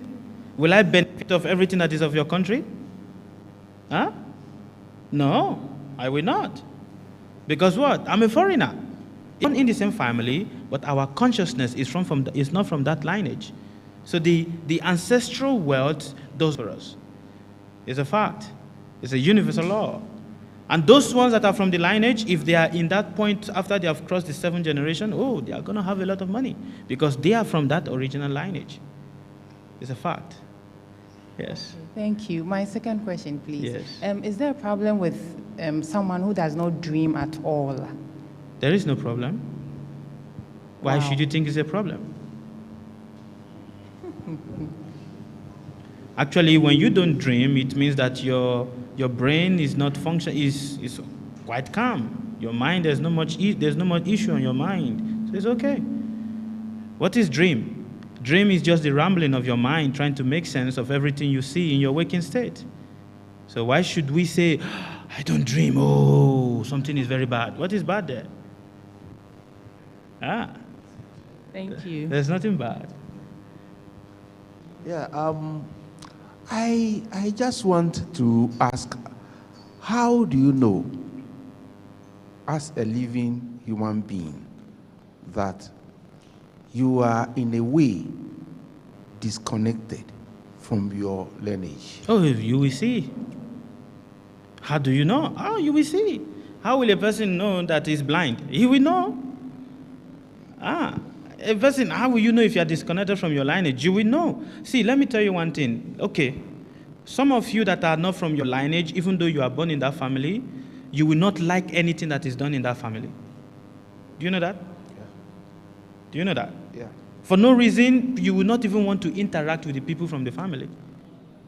Will I benefit of everything that is of your country? No, I will not. Because what? I'm a foreigner. Even in the same family, but our consciousness is not from that lineage. So the ancestral wealth does for us. It's a fact. It's a universal law. And those ones that are from the lineage, if they are in that point after they have crossed the 7th generation, they are going to have a lot of money because they are from that original lineage. It's a fact. Yes. Thank you. My second question, please. Yes. Is there a problem with someone who does not dream at all? There is no problem. Why should you think it's a problem? Actually, when you don't dream, it means that your brain is not is quite calm. Your mind, there's no much issue on your mind. So it's okay. What is dream? Dream is just the rambling of your mind trying to make sense of everything you see in your waking state. So why should we say, I don't dream, something is very bad. What is bad there? Thank you. There's nothing bad. Yeah, I just want to ask, how do you know, as a living human being, that you are in a way disconnected from your lineage? You will see. How do you know? You will see. How will a person know that he's blind? He will know. A person, how will you know if you are disconnected from your lineage? You will know. See, let me tell you one thing. Okay, some of you that are not from your lineage, even though you are born in that family, you will not like anything that is done in that family. Do you know that? Yeah. Do you know that? Yeah. For no reason, you will not even want to interact with the people from the family.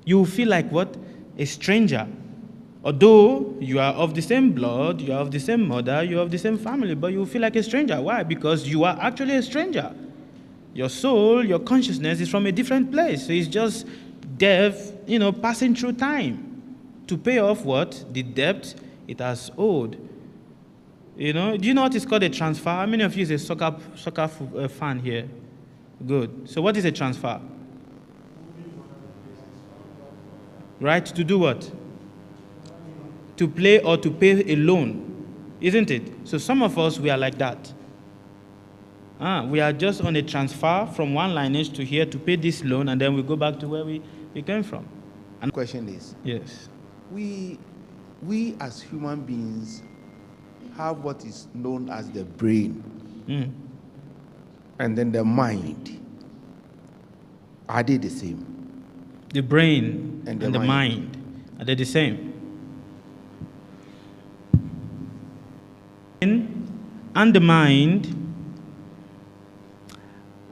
You will feel like what? A stranger. Although you are of the same blood, you are of the same mother, you are of the same family, but you feel like a stranger. Why? Because you are actually a stranger. Your soul, your consciousness is from a different place. So it's just death, passing through time to pay off what? The debt it has owed. You know, do you know what is called a transfer? How many of you is a soccer fan here? Good. So what is a transfer? Right? To do what? To play or to pay a loan, isn't it? So some of us, we are like that. We are just on a transfer from one lineage to here to pay this loan, and then we go back to where we came from. And the question is, yes, we as human beings have what is known as the brain and then the mind. Are they the same? The brain and the mind, are they the same? And the mind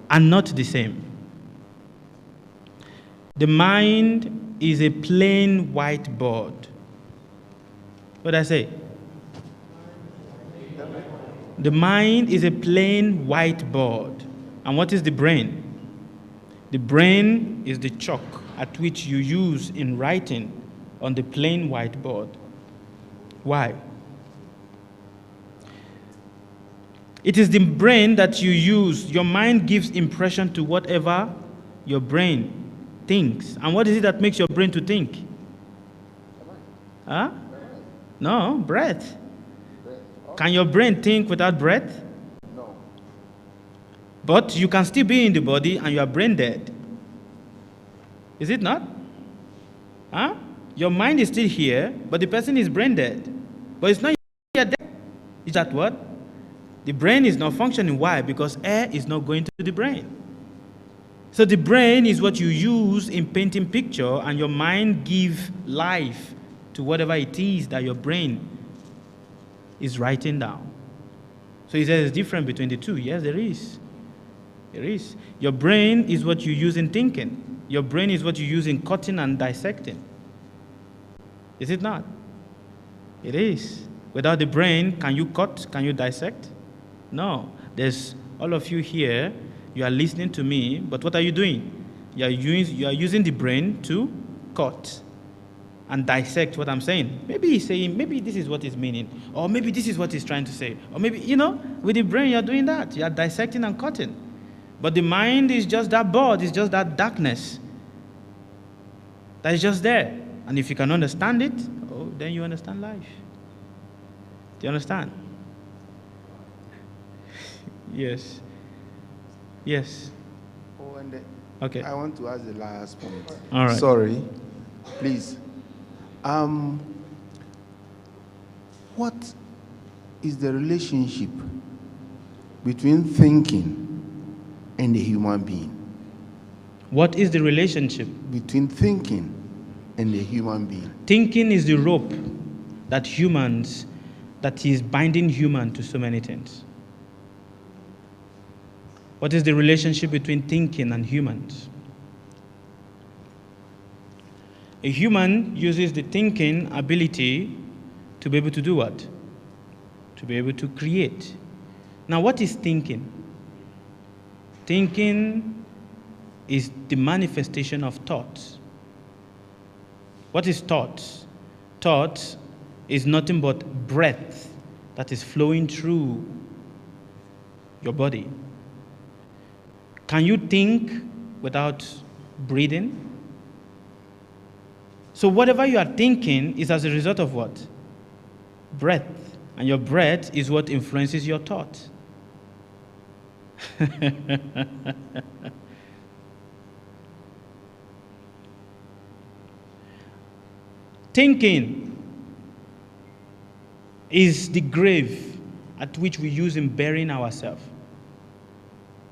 are not the same. The mind is a plain whiteboard. What did I say? The mind is a plain whiteboard. And what is the brain? The brain is the chalk at which you use in writing on the plain whiteboard. Why? It is the brain that you use. Your mind gives impression to whatever your brain thinks. And what is it that makes your brain to think? Huh? No, breath. Can your brain think without breath? No. But you can still be in the body and you are brain dead. Is it not? Huh? Your mind is still here, but the person is brain dead. But it's not yet dead. Is that what? The brain is not functioning. Why? Because air is not going to the brain. So the brain is what you use in painting picture, and your mind gives life to whatever it is that your brain is writing down. So he says it's different between the two. Yes, there is. There is. Your brain is what you use in thinking. Your brain is what you use in cutting and dissecting. Is it not? It is. Without the brain, can you cut? Can you dissect? No. There's all of you here, you are listening to me, but what are you doing? You are using the brain to cut and dissect what I'm saying. Maybe he's saying, maybe this is what he's meaning, or maybe this is what he's trying to say, or maybe, with the brain you're doing that. You're dissecting and cutting. But the mind is just that board, it's just that darkness that is just there. And if you can understand it, then you understand life. Do you understand? Yes. Yes. Okay. I want to ask the last point. All right. Sorry. Please. What is the relationship between thinking and the human being? What is the relationship between thinking and the human being? Thinking is the rope that is binding human to so many things. What is the relationship between thinking and humans? A human uses the thinking ability to be able to do what? To be able to create. Now, what is thinking? Thinking is the manifestation of thoughts. What is thoughts? Thought is nothing but breath that is flowing through your body. Can you think without breathing? So whatever you are thinking is as a result of what? Breath. And your breath is what influences your thought. Thinking is the grave at which we use in burying ourselves.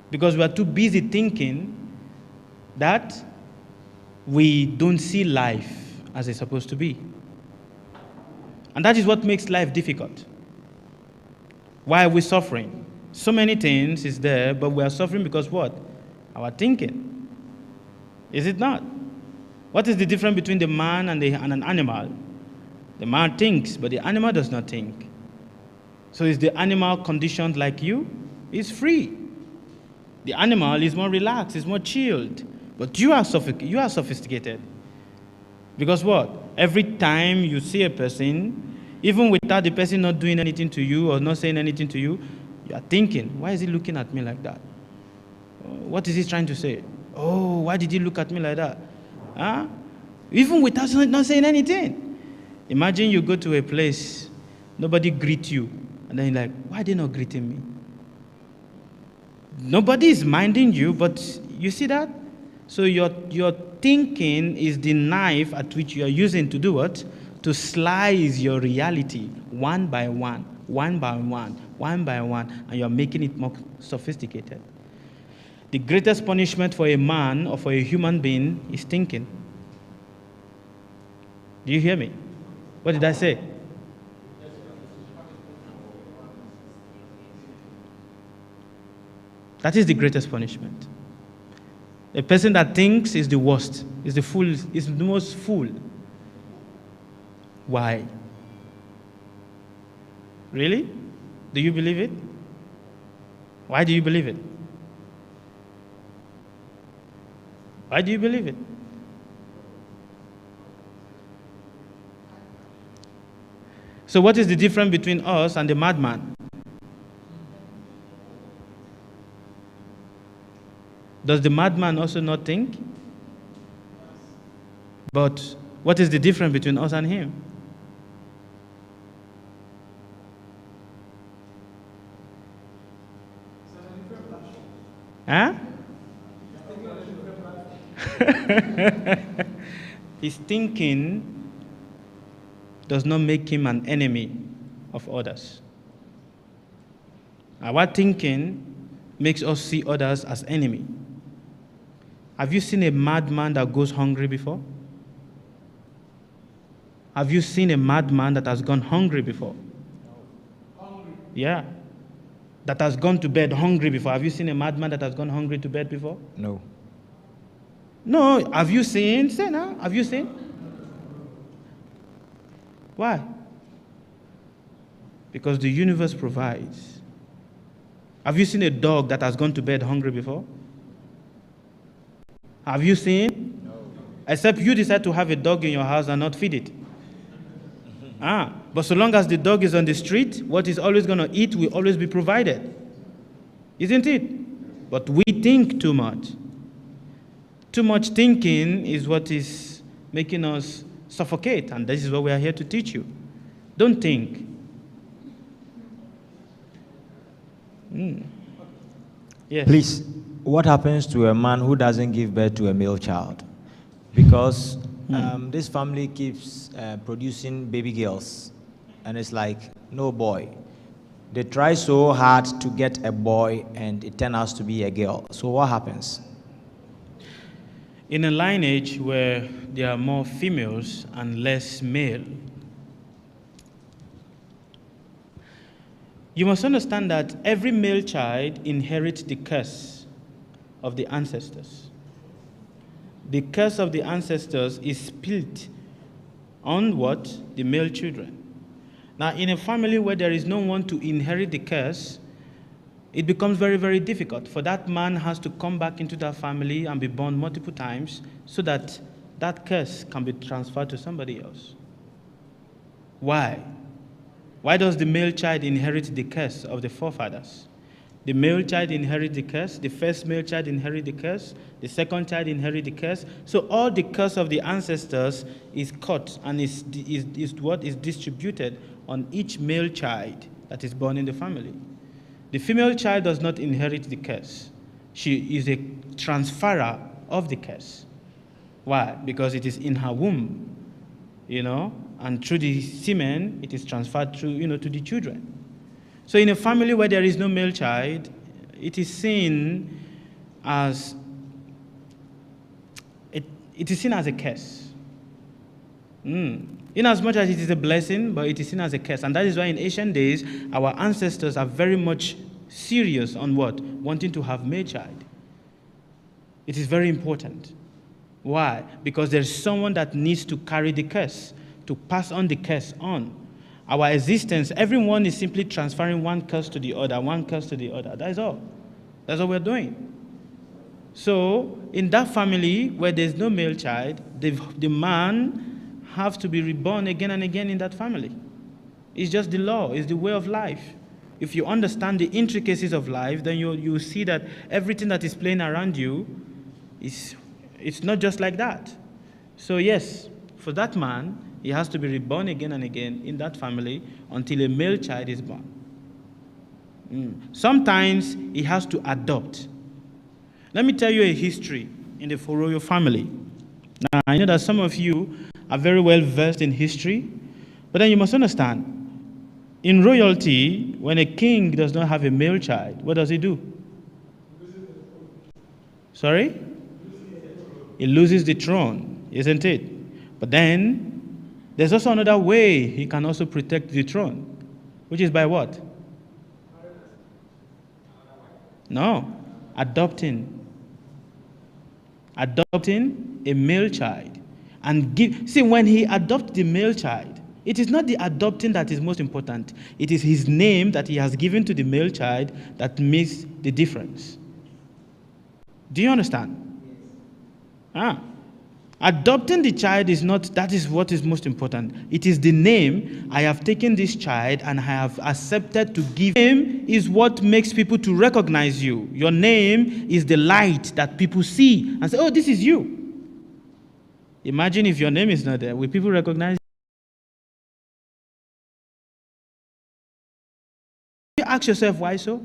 Because we are too busy thinking that we don't see life as it's supposed to be. And that is what makes life difficult. Why are we suffering? So many things is there, but we are suffering because what? Our thinking. Is it not? What is the difference between the man and an animal? The man thinks, but the animal does not think. So is the animal conditioned like you? It's free. The animal is more relaxed, it's more chilled. But you are sophisticated. Because what? Every time you see a person, even without the person not doing anything to you or not saying anything to you, you are thinking, why is he looking at me like that? What is he trying to say? Oh, why did he look at me like that? Huh? Even without not saying anything. Imagine you go to a place, nobody greet you, and then you're like, why are they not greeting me? Nobody is minding you, but you see that? So your thinking is the knife at which you are using to do what? To slice your reality one by one, one by one, one by one, and you're making it more sophisticated. The greatest punishment for a man or for a human being is thinking. Do you hear me? What did I say? That is the greatest punishment. A person that thinks is the worst, is the fool, is the most fool. Why? Really? Do you believe it? Why do you believe it? Why do you believe it? So what is the difference between us and the madman? Does the madman also not think? But what is the difference between us and him? Huh? His thinking does not make him an enemy of others. Our thinking makes us see others as enemy. Have you seen a madman that goes hungry before? Have you seen a madman that has gone hungry before? Hungry. Yeah. That has gone to bed hungry before. Have you seen a madman that has gone hungry to bed before? No. No. Have you seen? Say now. Have you seen? Why? Because the universe provides. Have you seen a dog that has gone to bed hungry before? Have you seen? No. Except you decide to have a dog in your house and not feed it. But so long as the dog is on the street, what is always going to eat will always be provided. Isn't it? But we think too much. Too much thinking is what is making us suffocate, and this is what we are here to teach you. Don't think. Yes. Please, what happens to a man who doesn't give birth to a male child? Because this family keeps producing baby girls, and it's like, no boy. They try so hard to get a boy, and it turns out to be a girl. So what happens? In a lineage where there are more females and less male, you must understand that every male child inherits the curse of the ancestors. The curse of the ancestors is spilled on what? The male children. Now, in a family where there is no one to inherit the curse, it becomes very, very difficult. For that man has to come back into that family and be born multiple times so that that curse can be transferred to somebody else. Why? Why does the male child inherit the curse of the forefathers? The male child inherits the curse, the first male child inherits the curse, the second child inherits the curse. So all the curse of the ancestors is cut and is what is distributed on each male child that is born in the family. The female child does not inherit the curse. She is a transferer of the curse. Why? Because it is in her womb, and through the semen, it is transferred through, to the children. So in a family where there is no male child, it is seen as it is seen as a curse. In as much as it is a blessing, but it is seen as a curse. And that is why in ancient days, our ancestors are very much serious on what? Wanting to have male child. It is very important. Why? Because there's someone that needs to carry the curse, to pass on the curse on. Our existence, everyone is simply transferring one curse to the other, one curse to the other. That is all. That's what we're doing. So, in that family where there's no male child, the man have to be reborn again and again in that family. It's just the law, it's the way of life. If you understand the intricacies of life, then you see that everything that is playing around you it's not just like that. So yes, for that man, he has to be reborn again and again in that family until a male child is born. Sometimes he has to adopt. Let me tell you a history in the royal family. Now, I know that some of you are very well versed in history, but then you must understand, in royalty, when a king does not have a male child, what does he do? Sorry? He loses the throne, isn't it? But then, there's also another way he can also protect the throne, which is by what? No, adopting a male child and give. See, when he adopts the male child, it is not the adopting that is most important. It is his name that he has given to the male child that makes the difference. Do you understand? Adopting the child is not, that is what is most important. It is the name. I have taken this child and I have accepted to give. Name is what makes people to recognize you. Your name is the light that people see and say, oh, this is you. Imagine if your name is not there. Will people recognize you? Ask yourself why so?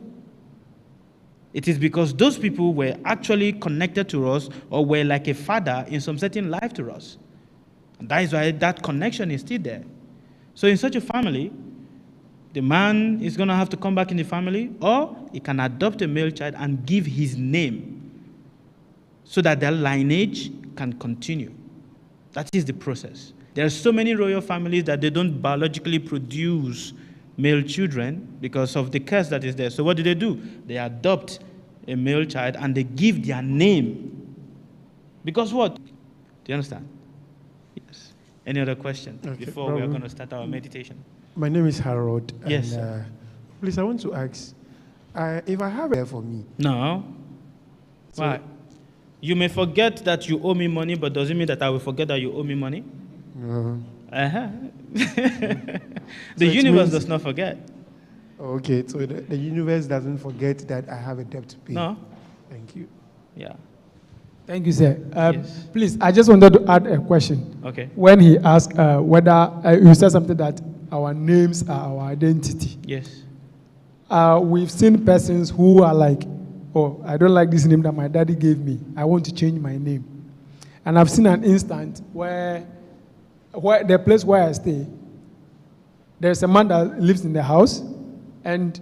It is because those people were actually connected to us or were like a father in some certain life to us. And that is why that connection is still there. So in such a family, the man is going to have to come back in the family, or he can adopt a male child and give his name so that their lineage can continue. That is the process. There are so many royal families that they don't biologically produce male children because of the curse that is there. So what do? They adopt a male child and they give their name. Because what? Do you understand? Yes. Any other question before we are going to start our meditation? My name is Harold. Yes. And, please, I want to ask, if I have a for me. No. So, why? You may forget that you owe me money, but does it mean that I will forget that you owe me money? No. The universe does not forget. Okay, so the universe doesn't forget that I have a debt to pay. No. Thank you. Yeah. Thank you, sir. Yes. Please, I just wanted to add a question. Okay. When he asked whether you said something that our names are our identity. Yes. We've seen persons who are like, oh, I don't like this name that my daddy gave me. I want to change my name. And I've seen an instance where the place where I stay, there's a man that lives in the house, and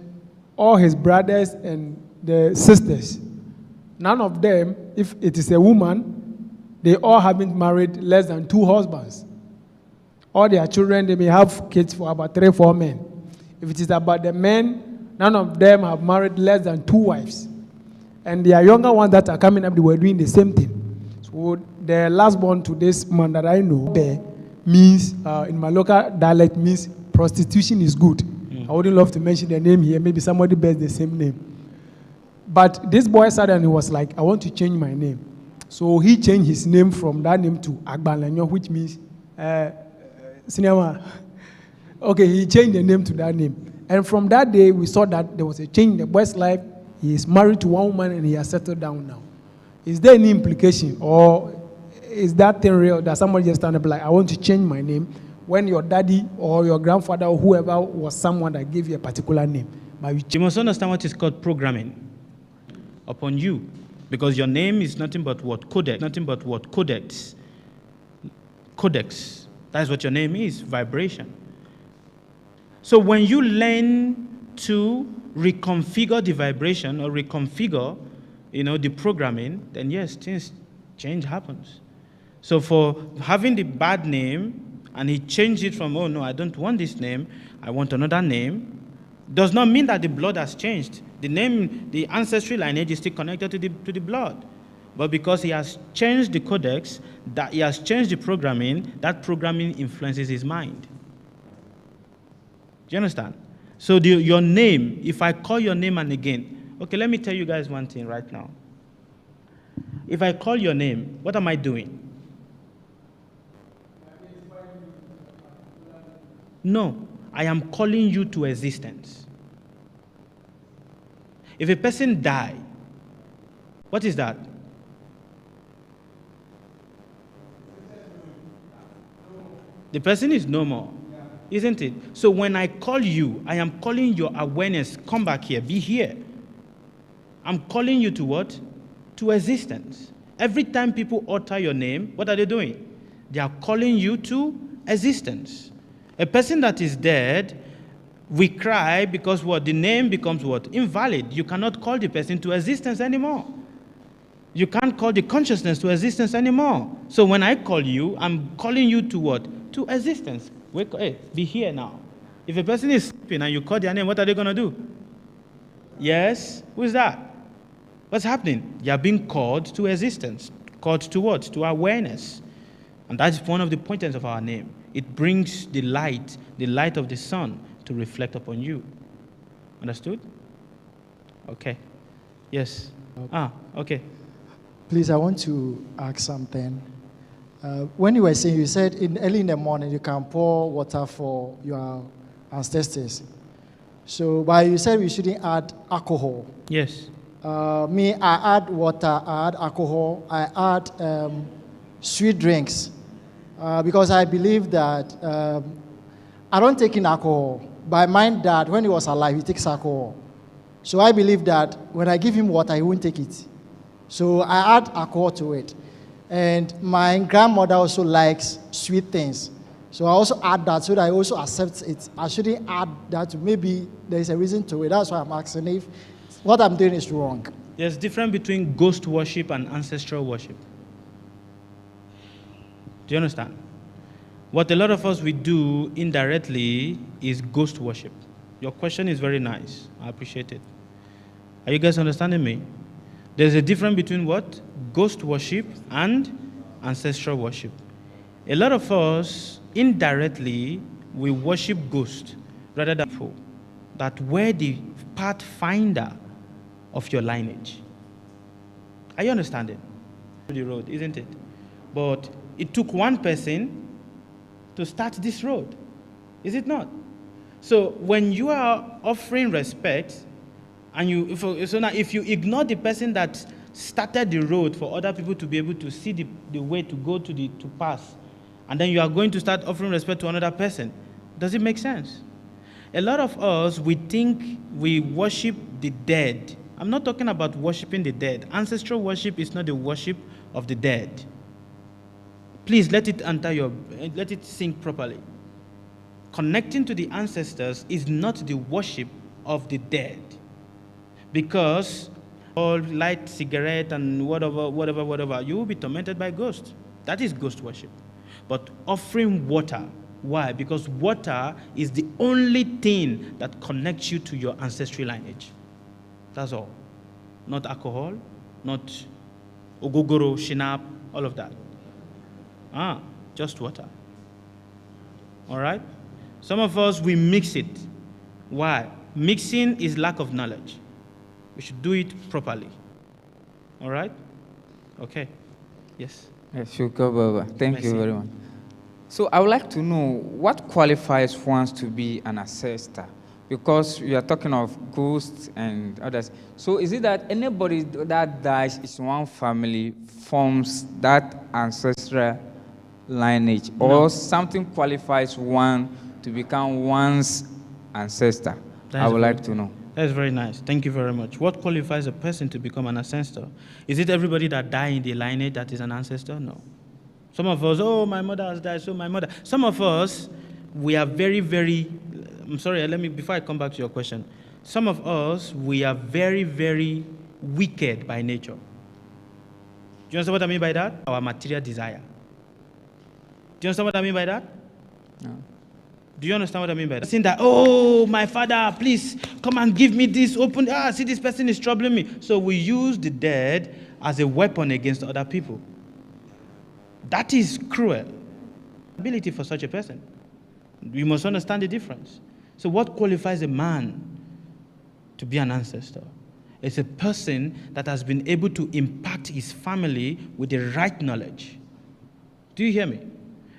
all his brothers and the sisters, none of them, if it is a woman, they all haven't married less than 2 husbands. All their children, they may have kids for about 3, 4 men. If it is about the men, none of them have married less than 2 wives. And the younger ones that are coming up, they were doing the same thing. So the last born to this man that I know, means, in my local dialect, means prostitution is good. I wouldn't love to mention the name here. Maybe somebody bears the same name. But this boy said, and he was like, I want to change my name. So he changed his name from that name to Agbalanyo, which means cinema. Okay, he changed the name to that name. And from that day, we saw that there was a change in the boy's life. He is married to one woman and he has settled down now. Is there any implication, or is that thing real that somebody just stand up like, I want to change my name, when your daddy or your grandfather or whoever was someone that gave you a particular name? But you must understand what is called programming upon you, because your name is nothing but what? Codex. Nothing but what? Codex. Codex. That's what your name is, vibration. So when you learn to reconfigure the vibration or reconfigure, the programming, then yes, change happens. So for having the bad name, and he changed it from, oh no, I don't want this name, I want another name, does not mean that the blood has changed. The name, the ancestral lineage is still connected to the blood. But because he has changed the codex, that he has changed the programming, that programming influences his mind. Do you understand? So your name, if I call your name and again, okay, let me tell you guys one thing right now. If I call your name, what am I doing? No, I am calling you to existence. If a person dies, what is that? The person is no more, isn't it? So when I call you, I am calling your awareness, come back here, be here. I'm calling you to what? To existence. Every time people utter your name, what are they doing? They are calling you to existence. A person that is dead, we cry because what? The name becomes what? Invalid. You cannot call the person to existence anymore. You can't call the consciousness to existence anymore. So when I call you, I'm calling you to what? To existence. Wake, hey, be here now. If a person is sleeping and you call their name, what are they going to do? Yes? Who is that? What's happening? You are being called to existence. Called to what? To awareness. And that's one of the pointers of our name. It brings the light of the sun to reflect upon you. Understood? Okay. Yes. Okay. Please, I want to ask something. When you were saying, you said early in the morning you can pour water for your ancestors. So, but you said we shouldn't add alcohol. Yes. Me, I add water, I add alcohol, I add sweet drinks. Because I believe that I don't take in alcohol. But I mind that when he was alive, he takes alcohol. So I believe that when I give him water, he won't take it. So I add alcohol to it. And my grandmother also likes sweet things. So I also add that so that I also accept it. I shouldn't add that. Maybe there's a reason to it. That's why I'm asking if what I'm doing is wrong. There's a difference between ghost worship and ancestral worship. Do you understand? What a lot of us we do indirectly is ghost worship. Your question is very nice. I appreciate it. Are you guys understanding me? There's a difference between what? Ghost worship and ancestral worship. A lot of us, indirectly, we worship ghosts rather than people that were the pathfinder of your lineage. Are you understanding? The road, isn't it? But it took one person to start this road. Is it not? So when you are offering respect, and if you ignore the person that started the road for other people to be able to see the way to go to pass, and then you are going to start offering respect to another person, does it make sense? A lot of us, we think we worship the dead. I'm not talking about worshiping the dead. Ancestral worship is not the worship of the dead. Please let it let it sink properly. Connecting to the ancestors is not the worship of the dead. Because all light cigarette and whatever, you will be tormented by ghosts. That is ghost worship. But offering water, why? Because water is the only thing that connects you to your ancestral lineage. That's all. Not alcohol, not ogogoro, shinap, all of that. Just water. All right? Some of us, we mix it. Why? Mixing is lack of knowledge. We should do it properly. All right? Okay. Yes. Yes, Sukavani. Thank you very much. So I would like to know what qualifies one to be an ancestor? Because we are talking of ghosts and others. So is it that anybody that dies in one family forms that ancestral lineage, or something qualifies one to become one's ancestor? I would like to know. That's very nice. Thank you very much. What qualifies a person to become an ancestor? Is it everybody that died in the lineage that is an ancestor? No. Some of us, my mother has died, so my mother. Some of us, we are very, very, I'm sorry, before I come back to your question. Some of us, we are very, very wicked by nature. Do you understand what I mean by that? Our material desire. Do you understand what I mean by that? No. Do you understand what I mean by that? Saying that, oh, my father, please come and give me this. Open, see, this person is troubling me. So we use the dead as a weapon against other people. That is cruel. Ability for such a person. We must understand the difference. So what qualifies a man to be an ancestor? It's a person that has been able to impact his family with the right knowledge. Do you hear me?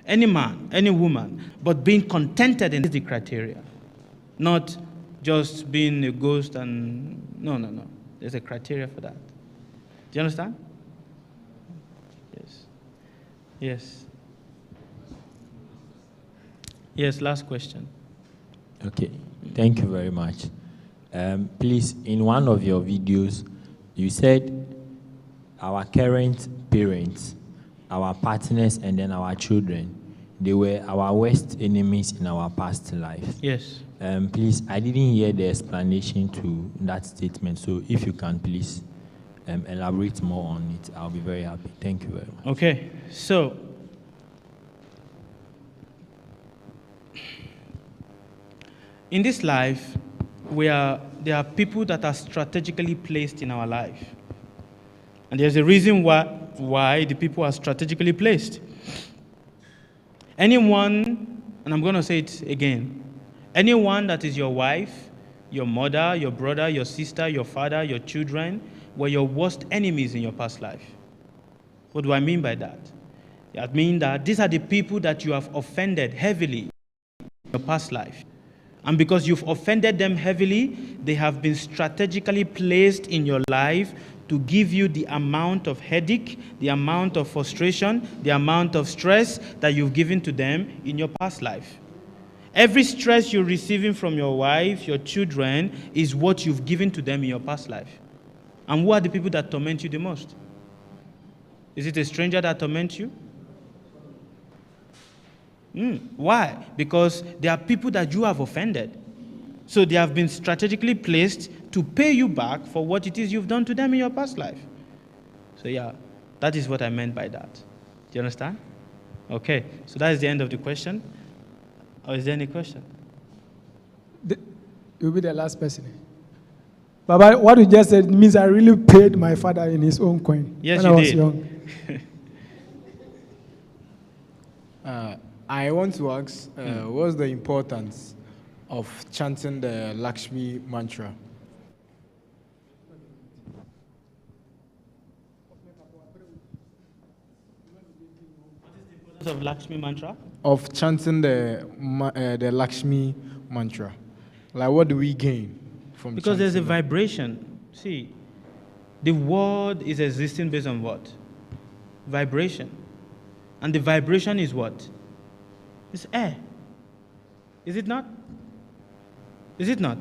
Any man, any woman, but being contented in the criteria. Not just being a ghost and no. There's a criteria for that. Do you understand? Yes. Yes. Yes, last question. Okay, thank you very much. Please, in one of your videos, you said our current parents, our partners, and then our children, they were our worst enemies in our past life. Yes. Please, I didn't hear the explanation to that statement, so if you can please elaborate more on it, I'll be very happy. Thank you very much. Okay, so in this life, there are people that are strategically placed in our life. And there's a reason why the people are strategically placed. Anyone, and I'm going to say it again, anyone that is your wife, your mother, your brother, your sister, your father, your children, were your worst enemies in your past life. What do I mean by that? I mean that these are the people that you have offended heavily in your past life. And because you've offended them heavily, they have been strategically placed in your life to give you the amount of headache, the amount of frustration, the amount of stress that you've given to them in your past life. Every stress you're receiving from your wife, your children, is what you've given to them in your past life. And who are the people that torment you the most? Is it a stranger that torments you? Why? Because they are people that you have offended. So they have been strategically placed to pay you back for what it is you've done to them in your past life. So yeah, that is what I meant by that. Do you understand? Okay, so that is the end of the question. Or is there any question? You'll be the last person. Baba, what you just said means I really paid my father in his own coin yes, when I was young. I want to ask, what's the importance of chanting the Lakshmi mantra? Of Lakshmi mantra? Of chanting the Lakshmi mantra. Like, what do we gain from Because there's a chanting it? vibration. See, the world is existing based on what? Vibration. And the vibration is what? It's air. Is it not? Is it not?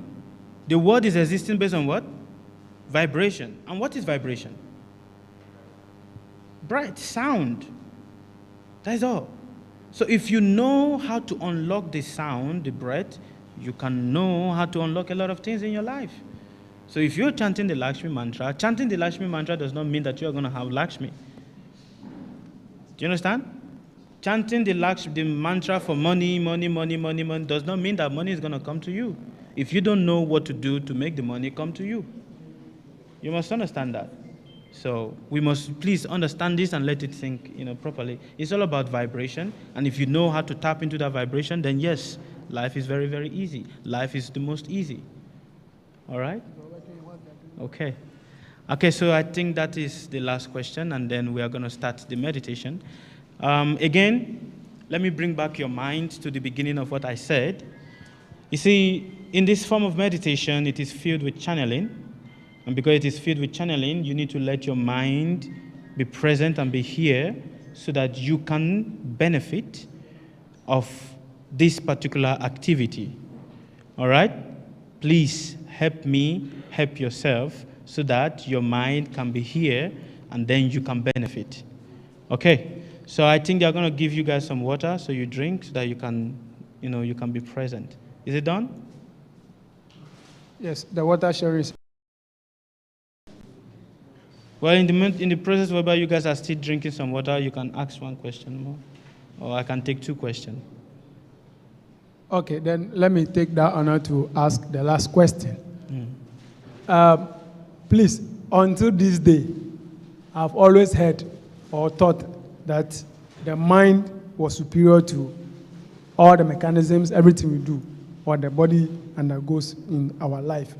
The world is existing based on what? Vibration. And what is vibration? Bright sound. That is all. So if you know how to unlock the sound, the breath, you can know how to unlock a lot of things in your life. So if you're chanting the Lakshmi mantra, chanting the Lakshmi mantra does not mean that you're going to have Lakshmi. Do you understand? Chanting the mantra for money does not mean that money is going to come to you. If you don't know what to do to make the money come to you. You must understand that. So we must please understand this and let it sink, properly. It's all about vibration, and if you know how to tap into that vibration, then yes, life is very, very easy. Life is the most easy. All right? Okay. Okay, so I think that is the last question, and then we are going to start the meditation. Again, let me bring back your mind to the beginning of what I said. You see, in this form of meditation, it is filled with channeling. And because it is filled with channeling, you need to let your mind be present and be here so that you can benefit of this particular activity. All right? Please help me, help yourself, so that your mind can be here and then you can benefit. Okay? So I think they're going to give you guys some water so you drink so that you can, you can be present. Is it done? Yes, the water share is. Well, in the process whereby you guys are still drinking some water, you can ask one question more. Or I can take two questions. Okay, then let me take that honor to ask the last question. Please, until this day, I've always heard or thought that the mind was superior to all the mechanisms, everything we do, what the body undergoes in our life.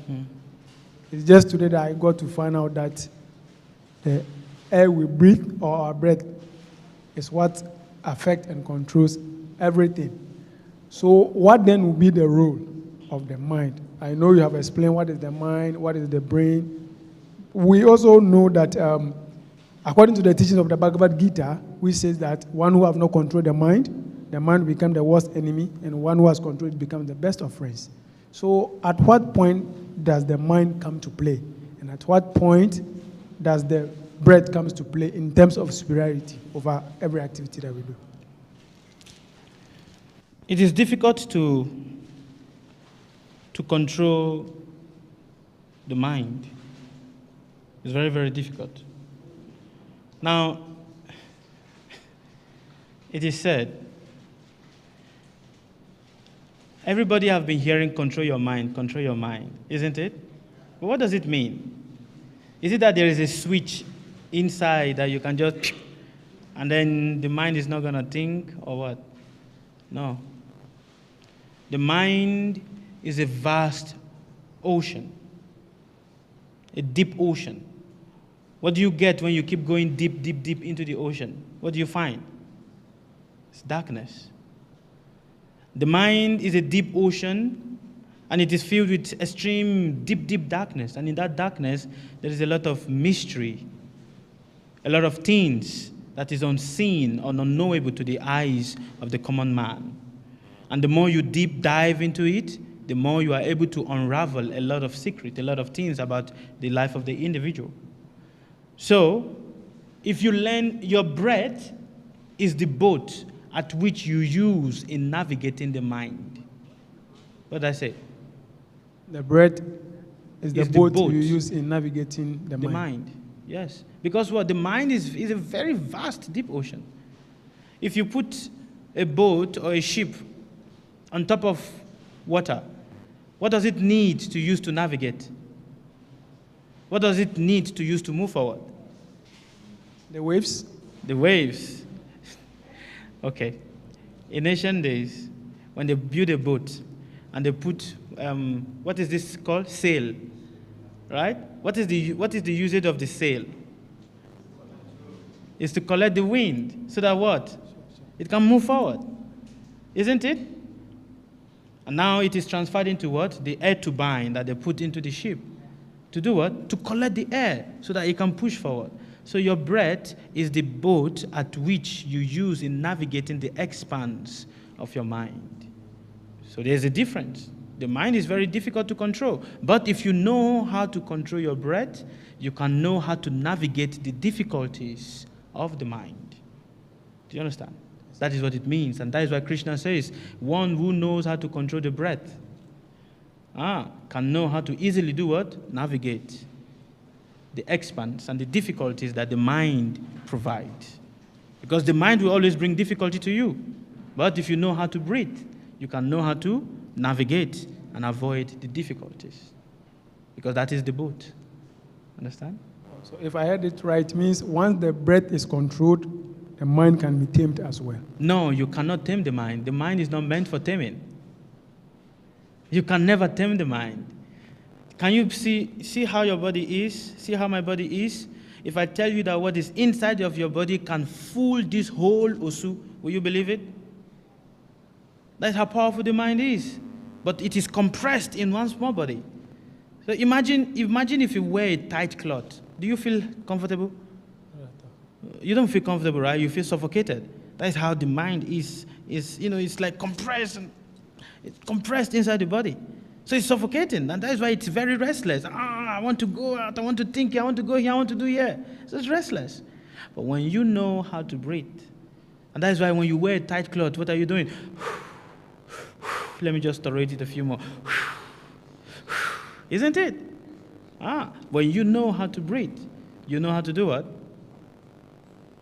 It's just today that I got to find out that the air we breathe or our breath is what affects and controls everything. So what then will be the role of the mind? I know you have explained what is the mind, what is the brain. We also know that according to the teachings of the Bhagavad Gita, which says that one who have not controlled the mind becomes the worst enemy, and one who has controlled it becomes the best of friends. So at what point does the mind come to play? And at what point does the breath come to play in terms of superiority over every activity that we do? It is difficult to control the mind. It's very, very difficult. Now, it is said, everybody have been hearing control your mind, isn't it? But what does it mean? Is it that there is a switch inside that you can just, and then the mind is not going to think, or what? No. The mind is a vast ocean, a deep ocean. What do you get when you keep going deep, deep, deep into the ocean? What do you find? It's darkness. The mind is a deep ocean, and it is filled with extreme, deep, deep darkness. And in that darkness, there is a lot of mystery, a lot of things that is unseen or unknowable to the eyes of the common man. And the more you deep dive into it, the more you are able to unravel a lot of secrets, a lot of things about the life of the individual. So, if you learn, your breath is the boat at which you use in navigating the mind. What did I say? The breath is the boat you use in navigating the mind. The mind, yes. Because what? The mind is a very vast, deep ocean. If you put a boat or a ship on top of water, what does it need to use to navigate? What does it need to use to move forward? The waves? The waves. Okay. In ancient days, when they build a boat and they put, what is this called? Sail. Right? What is the usage of the sail? It's to collect the wind so that what? It can move forward. Isn't it? And now it is transferred into what? The air turbine that they put into the ship. To do what? To collect the air so that it can push forward. So your breath is the boat at which you use in navigating the expanse of your mind. So there's a difference. The mind is very difficult to control. But if you know how to control your breath, you can know how to navigate the difficulties of the mind. Do you understand? That is what it means. And that is why Krishna says, one who knows how to control the breath can know how to easily do what? Navigate the expanse and the difficulties that the mind provides. Because the mind will always bring difficulty to you. But if you know how to breathe, you can know how to navigate and avoid the difficulties. Because that is the boat. Understand? So if I heard it right, it means once the breath is controlled, the mind can be tamed as well. No, you cannot tame the mind. The mind is not meant for taming. You can never tame the mind. Can you see how your body is? See how my body is? If I tell you that what is inside of your body can fool this whole Osu, will you believe it? That's how powerful the mind is. But it is compressed in one small body. So imagine if you wear a tight cloth. Do you feel comfortable? You don't feel comfortable, right? You feel suffocated. That's how the mind is it's like compressed. It's compressed inside the body. So it's suffocating, and that's why it's very restless. I want to go out, I want to think, I want to go here, I want to do here. So it's restless. But when you know how to breathe, and that's why when you wear a tight cloth, what are you doing? Let me just tolerate it a few more. Isn't it? When you know how to breathe, you know how to do what?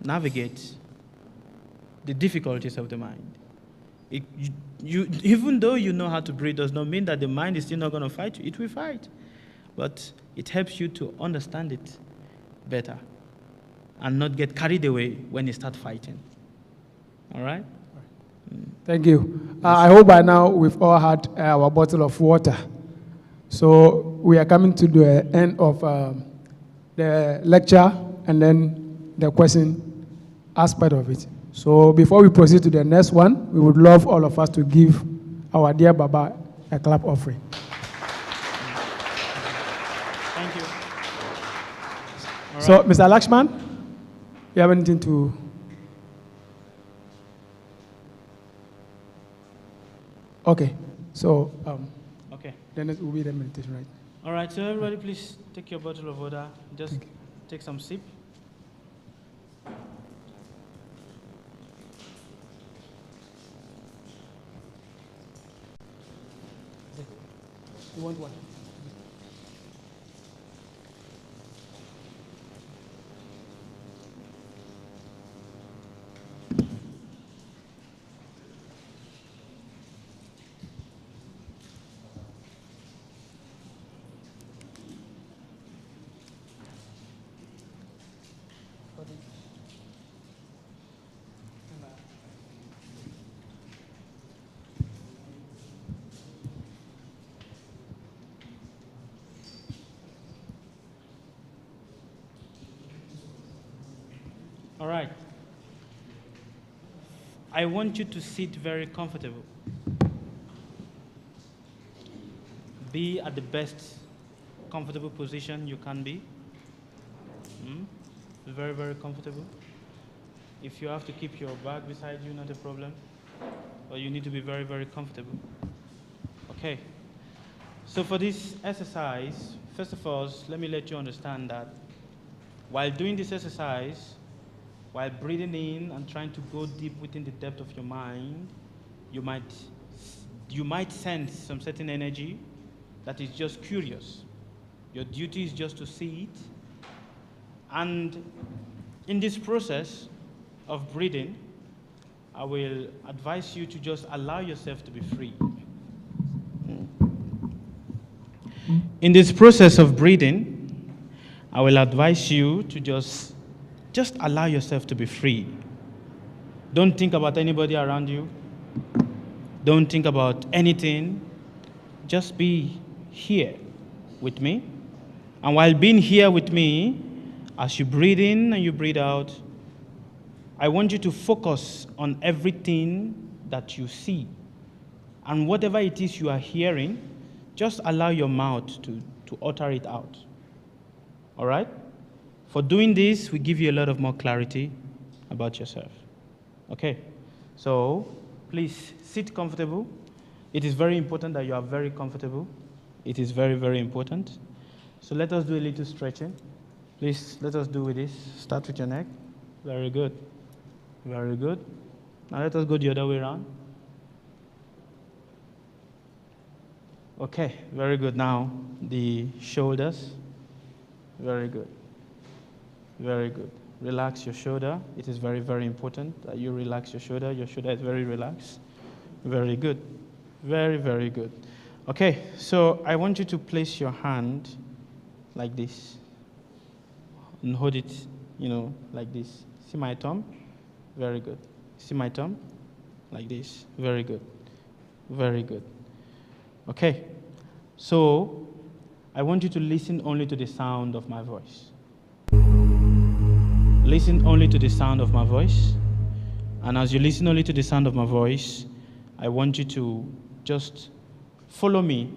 Navigate the difficulties of the mind. Even though you know how to breathe, does not mean that the mind is still not going to fight you. It will fight. But it helps you to understand it better and not get carried away when you start fighting. All right? Thank you. I hope by now we've all had our bottle of water. So we are coming to the end of the lecture and then the question aspect of it. So before we proceed to the next one, we would love all of us to give our dear Baba a clap offering. Thank you. All So, right. Mr. Lakshman, you have anything to? Okay. So, Okay. then it will be the meditation, right? All right, so everybody please take your bottle of water. Just take some sip. You want what? All right. I want you to sit very comfortable. Be at the best comfortable position you can be. Very, very comfortable. If you have to keep your bag beside you, not a problem. But you need to be very, very comfortable. Okay. So for this exercise, first of all, let me let you understand that while doing this exercise, while breathing in and trying to go deep within the depth of your mind, you might sense some certain energy that is just curious. Your duty is just to see it. And in this process of breathing, I will advise you to just allow yourself to be free. In this process of breathing, I will advise you to just allow yourself to be free. Don't think about anybody around you. Don't think about anything. Just be here with me. And while being here with me, as you breathe in and you breathe out, I want you to focus on everything that you see. And whatever it is you are hearing, just allow your mouth to utter it out. All right? For doing this, we give you a lot of more clarity about yourself. Okay? So, please sit comfortable. It is very important that you are very comfortable. It is very, very important. So let us do a little stretching. Please, let us do with this. Start with your neck. Very good. Very good. Now let us go the other way around. Okay, very good. Now, the shoulders. Very good. Very good. Relax your shoulder. It is very, very important that you relax your shoulder. Your shoulder is very relaxed. Very good. Very, very good. Okay, so I want you to place your hand like this and hold it, like this. See my thumb? Very good. See my thumb? Like this. Very good. Very good. Okay, so I want you to listen only to the sound of my voice. Listen only to the sound of my voice. And as you listen only to the sound of my voice, I want you to just follow me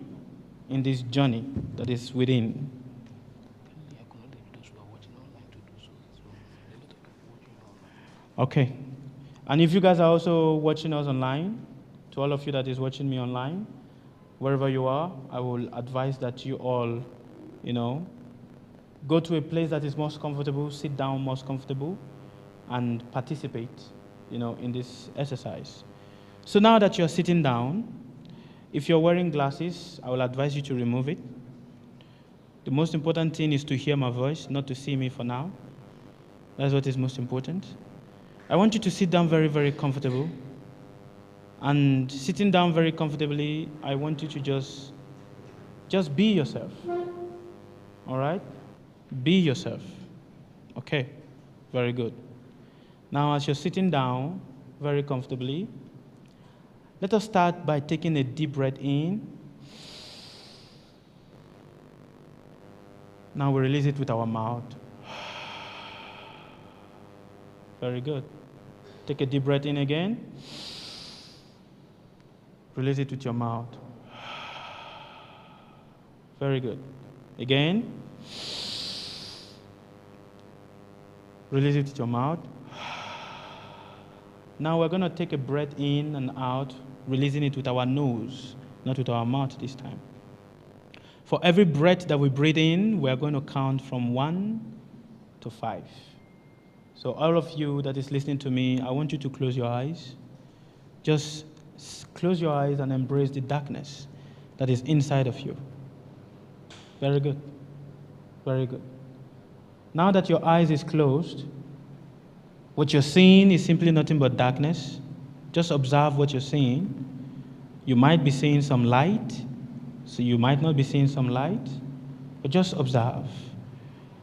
in this journey that is within. Okay. And if you guys are also watching us online, to all of you that is watching me online, wherever you are, I will advise that you all, go to a place that is most comfortable, sit down most comfortable, and participate, in this exercise. So now that you're sitting down, if you're wearing glasses, I will advise you to remove it. The most important thing is to hear my voice, not to see me for now. That's what is most important. I want you to sit down very, very comfortable. And sitting down very comfortably, I want you to just be yourself. All right? Be yourself. Okay, very good. Now, as you're sitting down very comfortably, let us start by taking a deep breath in. Now we release it with our mouth. Very good. Take a deep breath in again. Release it with your mouth. Very good. Again. Release it with your mouth. Now we're going to take a breath in and out, releasing it with our nose, not with our mouth this time. For every breath that we breathe in, we're going to count from 1 to 5. So all of you that is listening to me, I want you to close your eyes. Just close your eyes and embrace the darkness that is inside of you. Very good. Very good. Now that your eyes is closed, what you're seeing is simply nothing but darkness. Just observe what you're seeing. You might be seeing some light, so you might not be seeing some light, but just observe.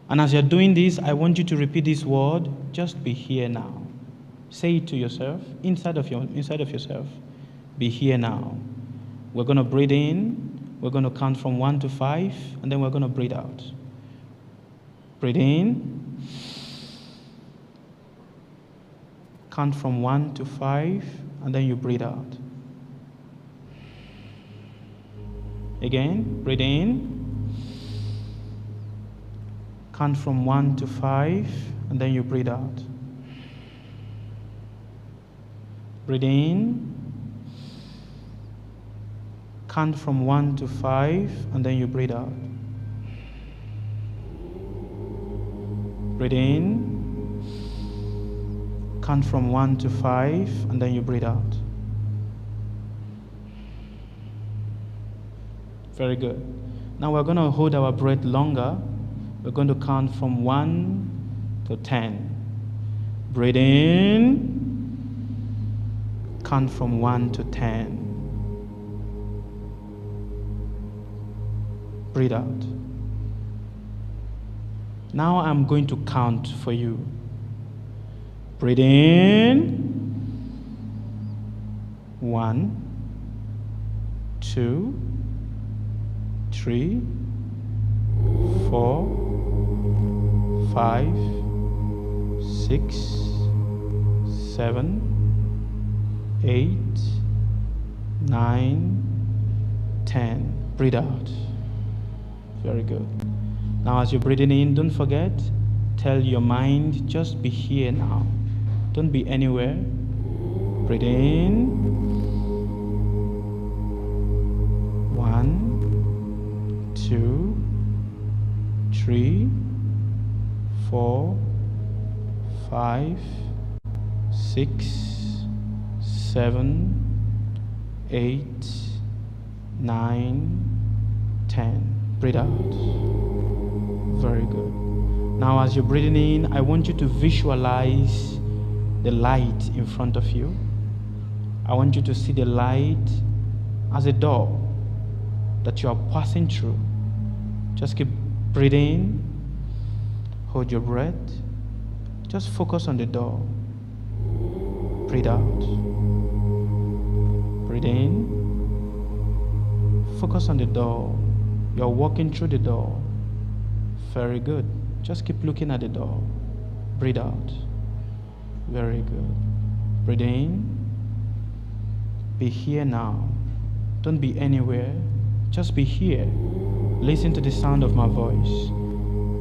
And as you're doing this, I want you to repeat this word, just be here now. Say it to yourself, inside of yourself. Be here now. We're going to breathe in, we're going to count from 1 to 5, and then we're going to breathe out. Breathe in. Count from 1 to 5, and then you breathe out. Again, breathe in. Count from 1 to 5, and then you breathe out. Breathe in. Count from 1 to 5, and then you breathe out. Breathe in. Count from 1 to 5, and then you breathe out. Very good. Now we're going to hold our breath longer. We're going to count from 1 to 10. Breathe in. Count from 1 to 10. Breathe out. Now I'm going to count for you. Breathe in. 1, 2, 3, 4, 5, 6, 7, 8, 9, 10. Breathe out. Very good. Now as you're breathing in, don't forget, tell your mind, just be here now. Don't be anywhere. Breathe in. 1, 2, 3, 4, 5, 6, 7, 8, 9, 10. Breathe out. Very good. Now as you're breathing in, I want you to visualize the light in front of you. I want you to see the light as a door that you are passing through. Just keep breathing. Hold your breath. Just focus on the door. Breathe out. Breathe in. Focus on the door. You're walking through the door. Very good. Just keep looking at the door. Breathe out. Very good. Breathe in. Be here now. Don't be anywhere. Just be here. Listen to the sound of my voice.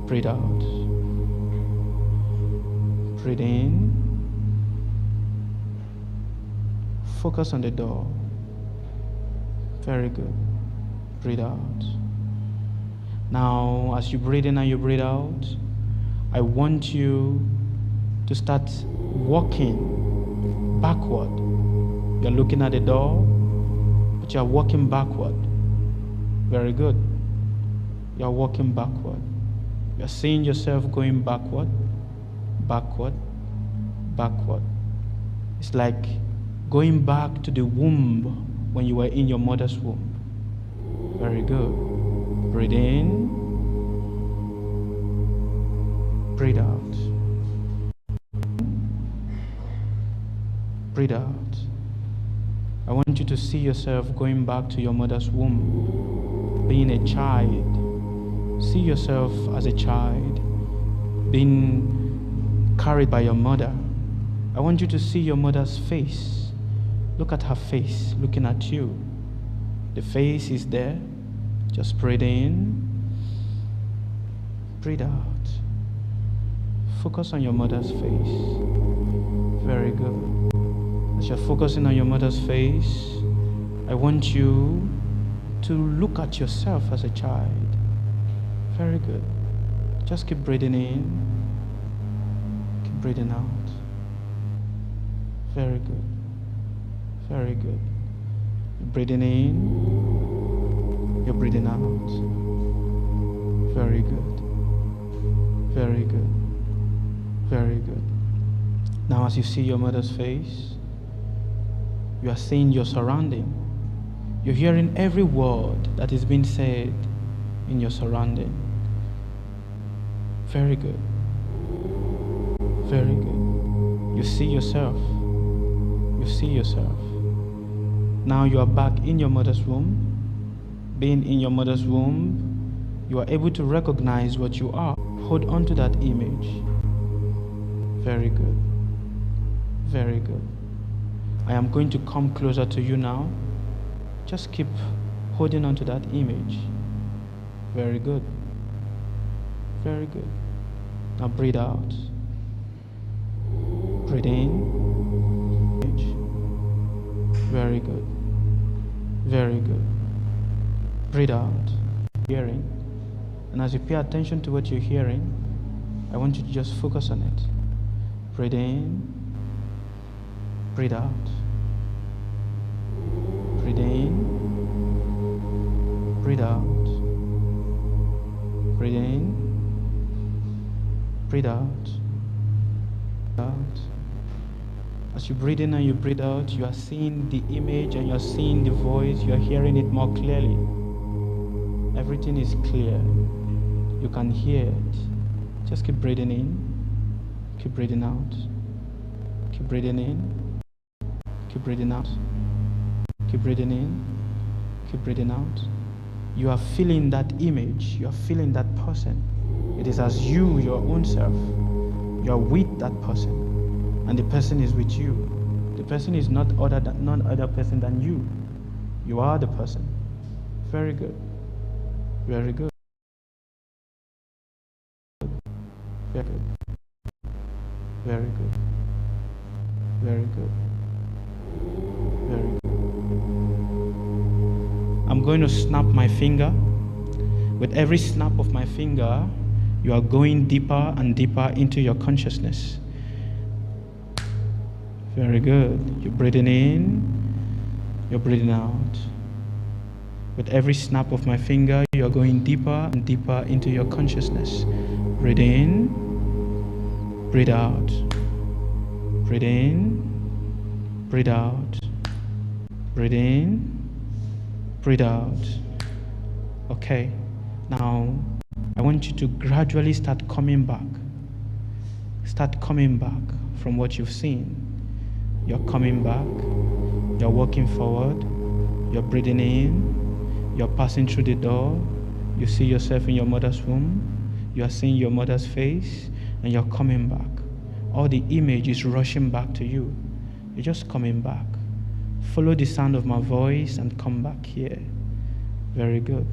Breathe out. Breathe in. Focus on the door. Very good. Breathe out. Now, as you breathe in and you breathe out, I want you to start walking backward. You're looking at the door, but you're walking backward. Very good. You're walking backward. You're seeing yourself going backward, backward, backward. It's like going back to the womb when you were in your mother's womb. Very good. Breathe in. Breathe out. Breathe out. I want you to see yourself going back to your mother's womb, being a child. See yourself as a child, being carried by your mother. I want you to see your mother's face. Look at her face, looking at you. The face is there. Just breathe in, breathe out. Focus on your mother's face. Very good. As you're focusing on your mother's face, I want you to look at yourself as a child. Very good. Just keep breathing in, keep breathing out. Very good. Very good. You're breathing in, you're breathing out. Very good. Very good. Very good. Now as you see your mother's face, you are seeing your surrounding. You're hearing every word that is being said in your surrounding. Very good. Very good. You see yourself. You see yourself. Now you are back in your mother's womb. Being in your mother's womb, you are able to recognize what you are. Hold on to that image. Very good. Very good. I am going to come closer to you now. Just keep holding on to that image. Very good. Very good. Now breathe out. Breathe in. Very good. Very good. Breathe out. Hearing. And as you pay attention to what you're hearing, I want you to just focus on it. Breathe in. Breathe out. Breathe in. Breathe out. Breathe in. Breathe out. Out. As you breathe in and you breathe out, you are seeing the image and you are seeing the voice, you are hearing it more clearly. Everything is clear. You can hear it. Just keep breathing in, keep breathing out. Keep breathing in, keep breathing out. Keep breathing in, keep breathing out. You are feeling that image, you are feeling that person. It is as you, your own self. You are with that person. And the person is with you. The person is none other person than you. You are the person. Very good. Very good. Very good. Very good. Very good. Very good. I'm going to snap my finger. With every snap of my finger, you are going deeper and deeper into your consciousness. Very good. You're breathing in, you're breathing out. With every snap of my finger, you're going deeper and deeper into your consciousness. Breathe in, breathe out. Breathe in, breathe out. Breathe in, breathe out. Okay. Now, I want you to gradually start coming back. Start coming back from what you've seen. You're coming back. You're walking forward. You're breathing in. You're passing through the door. You see yourself in your mother's womb. You are seeing your mother's face, and you're coming back. All the image is rushing back to you. You're just coming back. Follow the sound of my voice and come back here. Very good.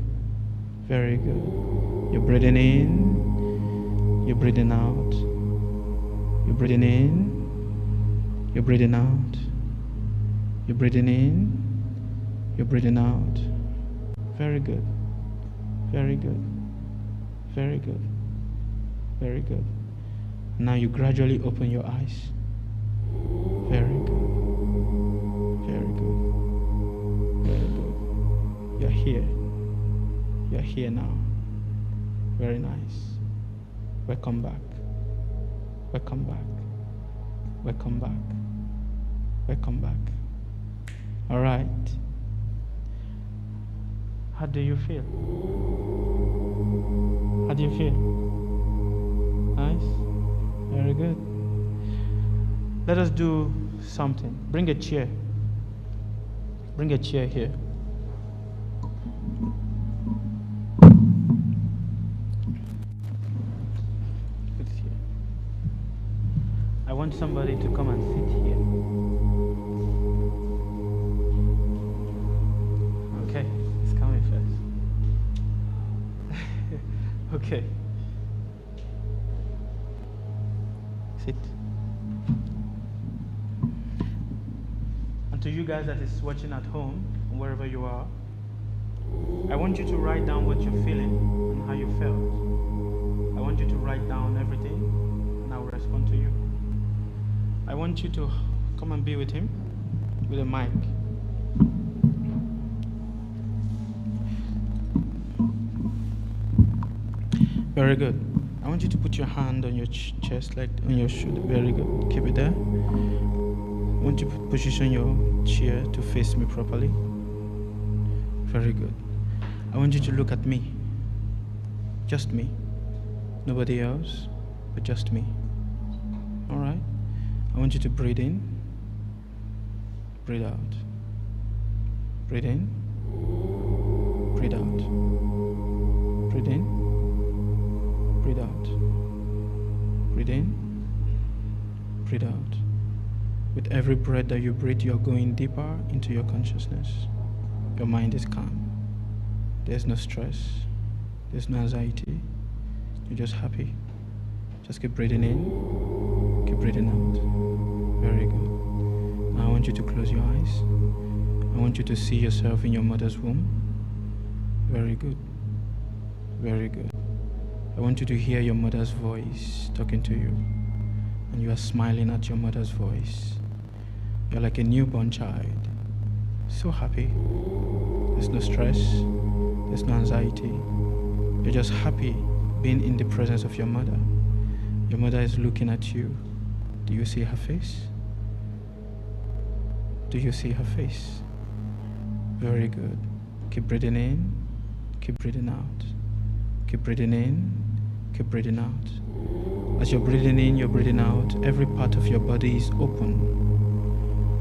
Very good. You're breathing in. You're breathing out. You're breathing in. You're breathing out. You're breathing in. You're breathing out. Very good. Very good. Very good. Very good. Now you gradually open your eyes. Very good. Very good. Very good. You're here. You're here now. Very nice. Welcome back. Welcome back. Welcome back. Welcome back. All right. How do you feel? How do you feel? Nice? Very good. Let us do something. Bring a chair. Bring a chair here. Put it here. I want somebody to come and sit here. Okay, it's coming first. Okay. Sit. And to you guys that is watching at home, wherever you are, I want you to write down what you're feeling and how you felt. I want you to write down everything, and I will respond to you. I want you to come and be with him with a mic. Very good. I want you to put your hand on your chest, like on your shoulder. Very good. Keep it there. I want you to position your chair to face me properly. Very good. I want you to look at me. Just me. Nobody else, but just me. All right? I want you to breathe in. Breathe out. Breathe in. Breathe out. Breathe in. Breathe out. Breathe in. Breathe out. With every breath that you breathe, you're going deeper into your consciousness. Your mind is calm. There's no stress. There's no anxiety. You're just happy. Just keep breathing in. Keep breathing out. Very good. Now I want you to close your eyes. I want you to see yourself in your mother's womb. Very good. Very good. I want you to hear your mother's voice talking to you. And you are smiling at your mother's voice. You're like a newborn child. So happy. There's no stress. There's no anxiety. You're just happy being in the presence of your mother. Your mother is looking at you. Do you see her face? Do you see her face? Very good. Keep breathing in. Keep breathing out. Keep breathing in. Keep breathing out. As you're breathing in, you're breathing out, every part of your body is open.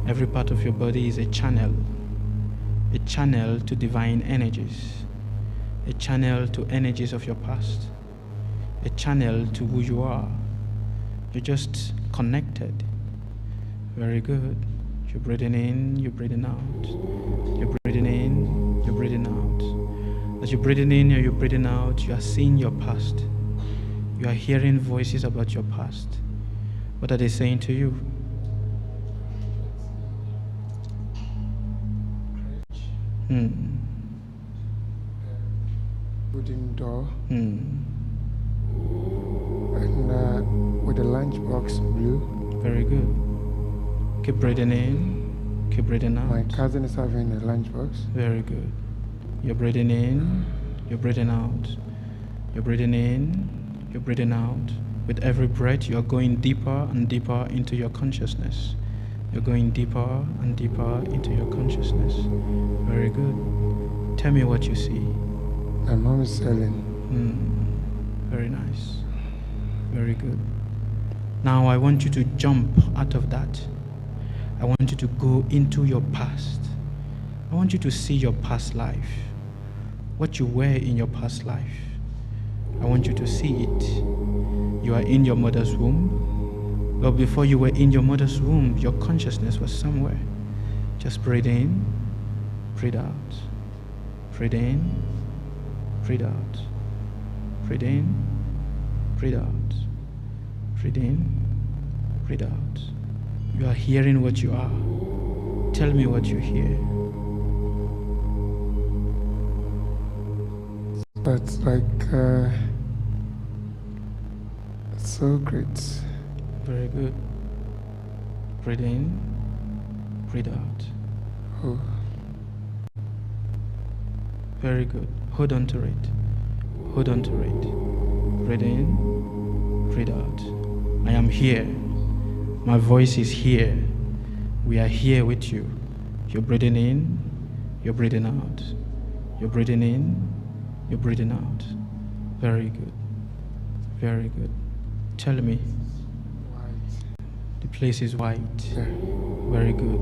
Every part of your body is a channel to divine energies, a channel to energies of your past, a channel to who you are. You're just connected. Very good. You're breathing in, you're breathing out. You're breathing in, you're breathing out. As you're breathing in and you're breathing out, you are seeing your past. You are hearing voices about your past. What are they saying to you? Wooden door. Hmm. And with the lunchbox blue. Very good. Keep breathing in. Keep breathing out. My cousin is having a lunchbox. Very good. You're breathing in. You're breathing out. You're breathing in. You're breathing out. With every breath, you're going deeper and deeper into your consciousness. You're going deeper and deeper into your consciousness. Very good. Tell me what you see. My mom is selling. Very nice. Very good. Now I want you to jump out of that. I want you to go into your past. I want you to see your past life. What you were in your past life. I want you to see it. You are in your mother's womb. But before you were in your mother's womb, your consciousness was somewhere. Just breathe in, breathe out. Breathe in, breathe out. Breathe in, breathe out. Breathe in, breathe out. You are hearing what you are. Tell me what you hear. But like, so great. Very good. Breathe in, breathe out. Oh. Very good. Hold on to it. Hold on to it. Breathe in, breathe out. I am here. My voice is here. We are here with you. You're breathing in, you're breathing out. You're breathing in, you're breathing out. Very good. Very good. Tell me. The place is white. Yeah. Very good.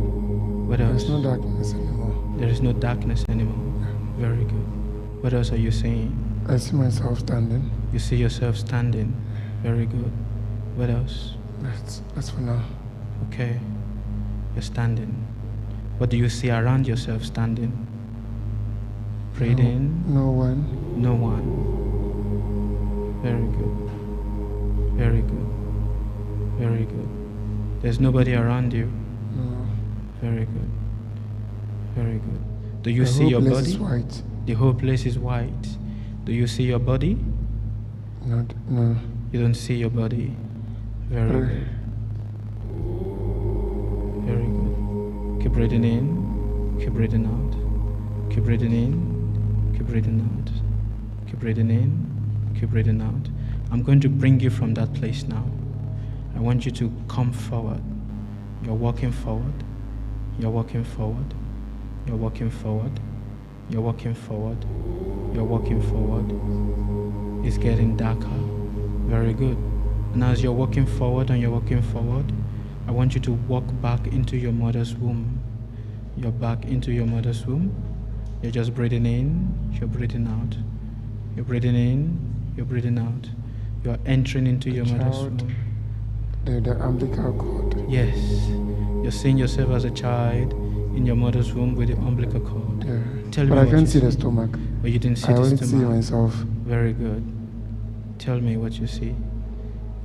What else? There's no darkness anymore. There is no darkness anymore. Yeah. Very good. What else are you saying? I see myself standing. You see yourself standing. Very good. What else? That's for now. Okay. You're standing. What do you see around yourself standing? Breathe in. No one. No one. Very good. Very good. Very good. There's nobody around you. No. Very good. Very good. Do you The see whole your place body? is white. The whole place is white. Do you see your body? No. You don't see your body. Very good. Very good. Keep breathing in. Keep breathing out. Keep breathing in. Keep breathing out. Keep breathing in. Keep breathing out. I'm going to bring you from that place now. I want you to come forward. You're walking forward. You're walking forward. You're walking forward. You're walking forward. You're walking forward. It's getting darker. Very good. And as you're walking forward and you're walking forward, I want you to walk back into your mother's womb. You're back into your mother's womb. You're just breathing in, you're breathing out. You're breathing in, you're breathing out. You're entering into your mother's womb. The umbilical cord. Yes. You're seeing yourself as a child in your mother's womb with the umbilical cord. Yeah. Tell But me I what can't you see the stomach. But you didn't see I the only stomach. see myself. Very good. Tell me what you see.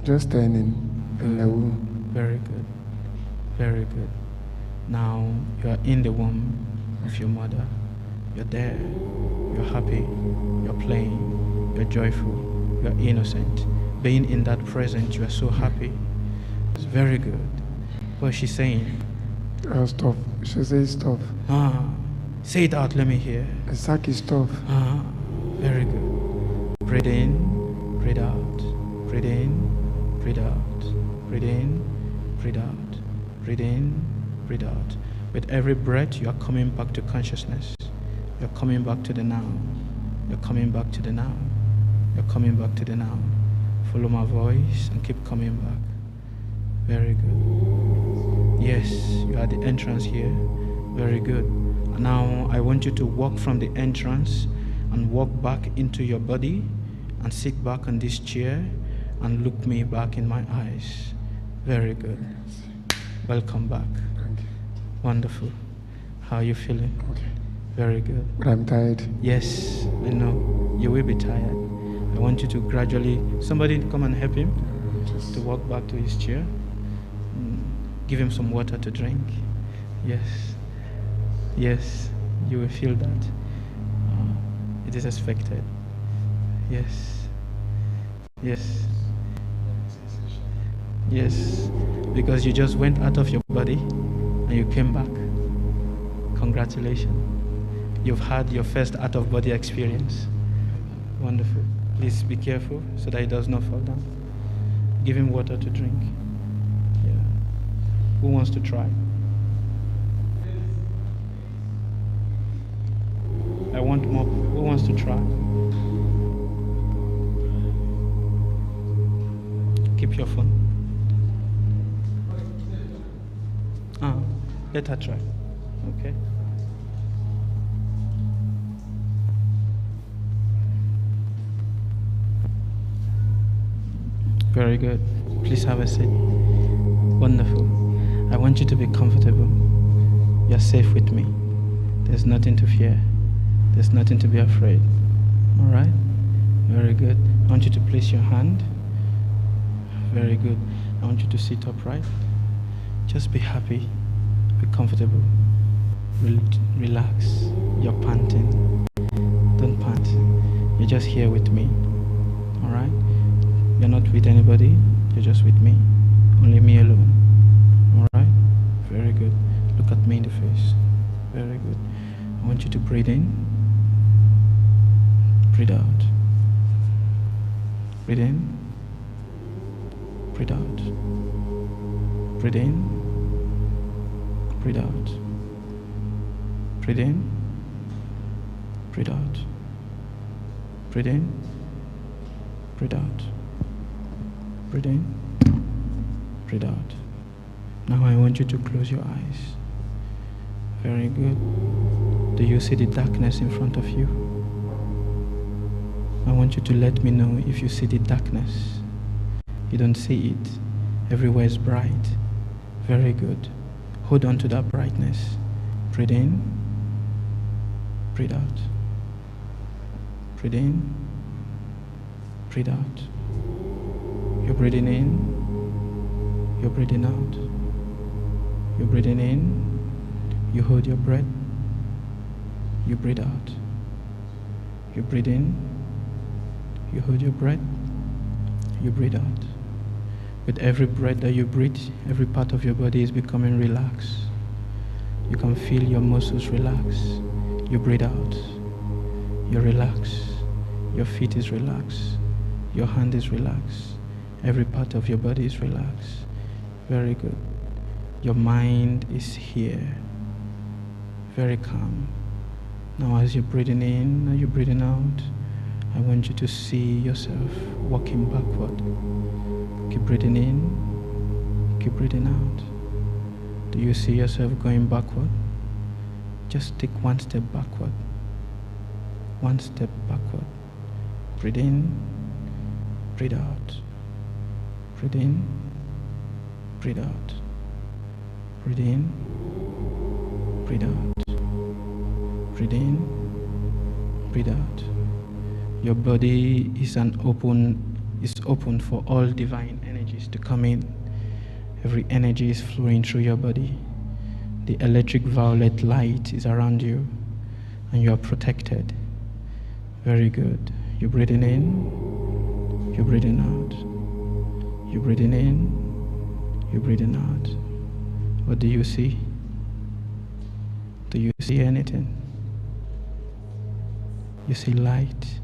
Just standing in the womb. Very good. Very good. Now you are in the womb of your mother. You're there. You're happy. You're playing. You're joyful. You're innocent. Being in that present, you are so happy. It's very good. What is she saying? Stop. She says stop. Say it out. Let me hear. Saki, stop. Very good. Breathe in. Breathe out. Breathe in. Breathe out. Breathe in. Breathe out. Breathe in. Breathe out. With every breath, you are coming back to consciousness. You're coming back to the now. You're coming back to the now. You're coming back to the now. Follow my voice and keep coming back. Very good. Yes, you are at the entrance here. Very good. Now I want you to walk from the entrance and walk back into your body and sit back on this chair and look me back in my eyes. Very good. Welcome back. Thank you. Wonderful. How are you feeling? Okay. Very good. But I'm tired. Yes, I know. You will be tired. I want you to gradually, somebody come and help him to walk back to his chair. Give him some water to drink. Yes. Yes, you will feel that. It is expected. Yes. Yes. Yes. Because you just went out of your body and you came back. Congratulations. You've had your first out-of-body experience. Wonderful. Please be careful so that he does not fall down. Give him water to drink. Yeah. Who wants to try? I want more. Who wants to try? Keep your phone. Let her try. Okay. Very good. Please have a seat. Wonderful. I want you to be comfortable. You're safe with me. There's nothing to fear. There's nothing to be afraid. All right? Very good. I want you to place your hand. Very good. I want you to sit upright. Just be happy. Be comfortable. Relax. You're panting. Don't pant. You're just here with me. All right? You're not with anybody. You're just with me. Only me alone. All right? Very good. Look at me in the face. Very good. I want you to breathe in. Breathe out. Breathe in. Breathe out. Breathe in. Breathe out. Breathe in. Breathe out. Breathe in. Breathe out. Breathe in. Breathe out. Now I want you to close your eyes. Very good. Do you see the darkness in front of you? I want you to let me know if you see the darkness. You don't see it. Everywhere is bright. Very good. Hold on to that brightness. Breathe in. Breathe out. Breathe in. Breathe out. You're breathing in. You're breathing out. You're breathing in. You hold your breath. You breathe out. You breathe in. You hold your breath. You breathe out. With every breath that you breathe, every part of your body is becoming relaxed. You can feel your muscles relax. You breathe out. You relax. Your feet is relaxed. Your hand is relaxed. Every part of your body is relaxed. Very good. Your mind is here. Very calm. Now as you're breathing in and you're breathing out, I want you to see yourself walking backward. Keep breathing in, keep breathing out. Do you see yourself going backward? Just take one step backward. One step backward. Breathe in, breathe out. Breathe in, breathe out. Breathe in, breathe out. Breathe in, breathe out. Your body is open for all divine energies to come in. Every energy is flowing through your body. The electric violet light is around you, and you are protected. Very good. You're breathing in, you're breathing out. You're breathing in, you're breathing out. What do you see? Do you see anything? You see light.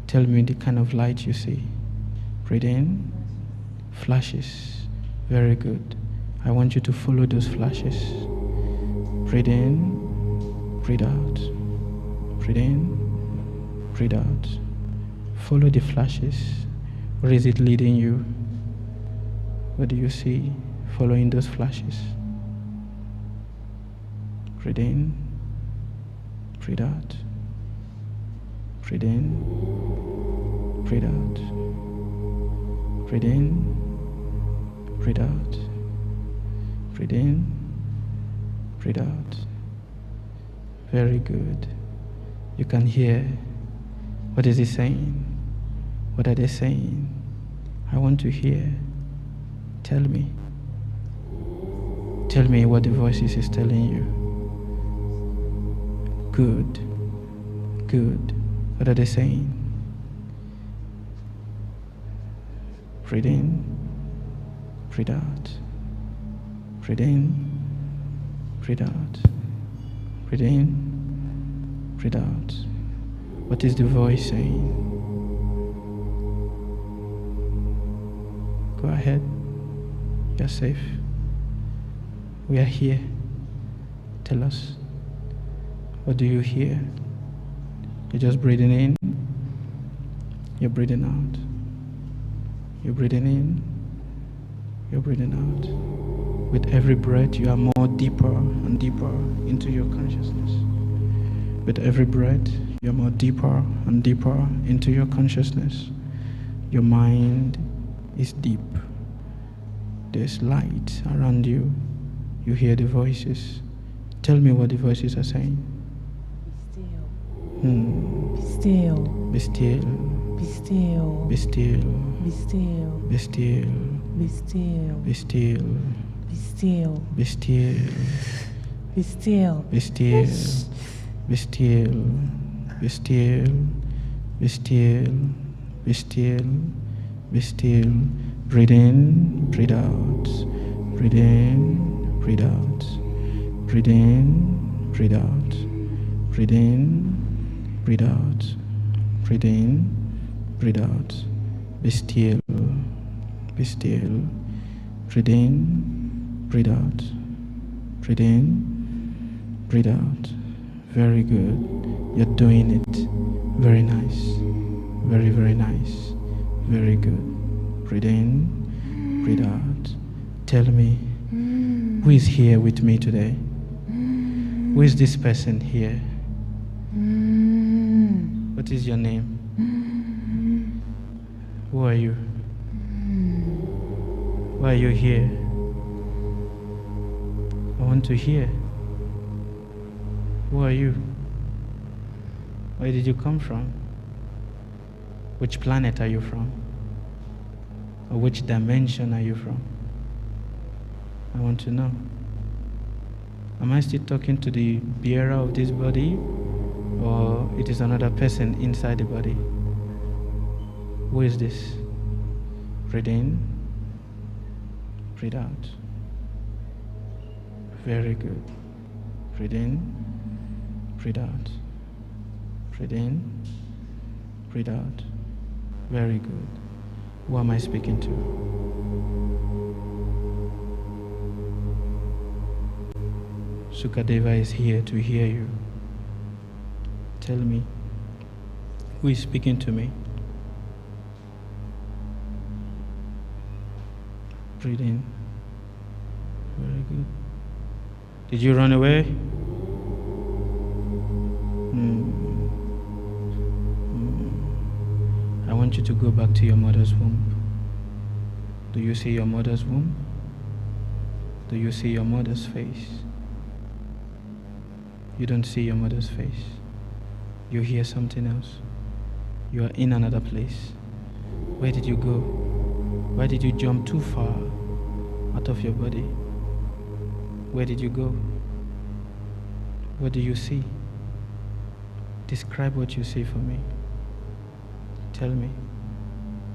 Tell me the kind of light you see. Breathe in, flashes. Very good. I want you to follow those flashes. Breathe in, breathe out. Breathe in, breathe out. Follow the flashes. Where is it leading you? What do you see following those flashes? Breathe in, breathe out. Breathe in, breathe out. Breathe in, breathe out. Breathe in, breathe out. Very good. You can hear. What is he saying? What are they saying? I want to hear. Tell me. Tell me what the voices is telling you. Good. Good. What are they saying? Breathe in, breathe out. Breathe in, breathe out. Breathe in, breathe out. What is the voice saying? Go ahead. You're safe. We are here. Tell us. What do you hear? You're just breathing in. You're breathing out. You're breathing in. You're breathing out. With every breath, you are more deeper and deeper into your consciousness. With every breath, you're more deeper and deeper into your consciousness. Your mind is deep. There's light around you. You hear the voices. Tell me what the voices are saying. Be still. Be still. Be still. Be still. Be still. Be still. Be still. Be still. Be still. Be still. Be still. Be still. Be still. Be still. Be still. Be still. Be still. Breathe in, breathe out. Breathe in, breathe out. Breathe in, breathe out. Breathe in, breathe out. Breathe in, breathe out. Be still. Be still. Breathe in, breathe out. Breathe in, breathe out. Very good. You're doing it. Very nice. Very, very nice. Very good. Breathe in, breathe out. Tell me, who is here with me today? Who is this person here? What is your name? Who are you? Why are you here? I want to hear. Who are you? Where did you come from? Which planet are you from? Or which dimension are you from? I want to know. Am I still talking to the bearer of this body, or it is another person inside the body? Who is this? Breathe in, breathe out. Very good. Breathe in, breathe out. Breathe in, breathe out. Very good. Who am I speaking to? Sukadeva is here to hear you. Tell me, who is speaking to me? Breathe in. Very good. Did you run away? I want you to go back to your mother's womb. Do you see your mother's womb? Do you see your mother's face? You don't see your mother's face. You hear something else. You are in another place. Where did you go? Why did you jump too far out of your body? Where did you go? What do you see? Describe what you see for me. Tell me.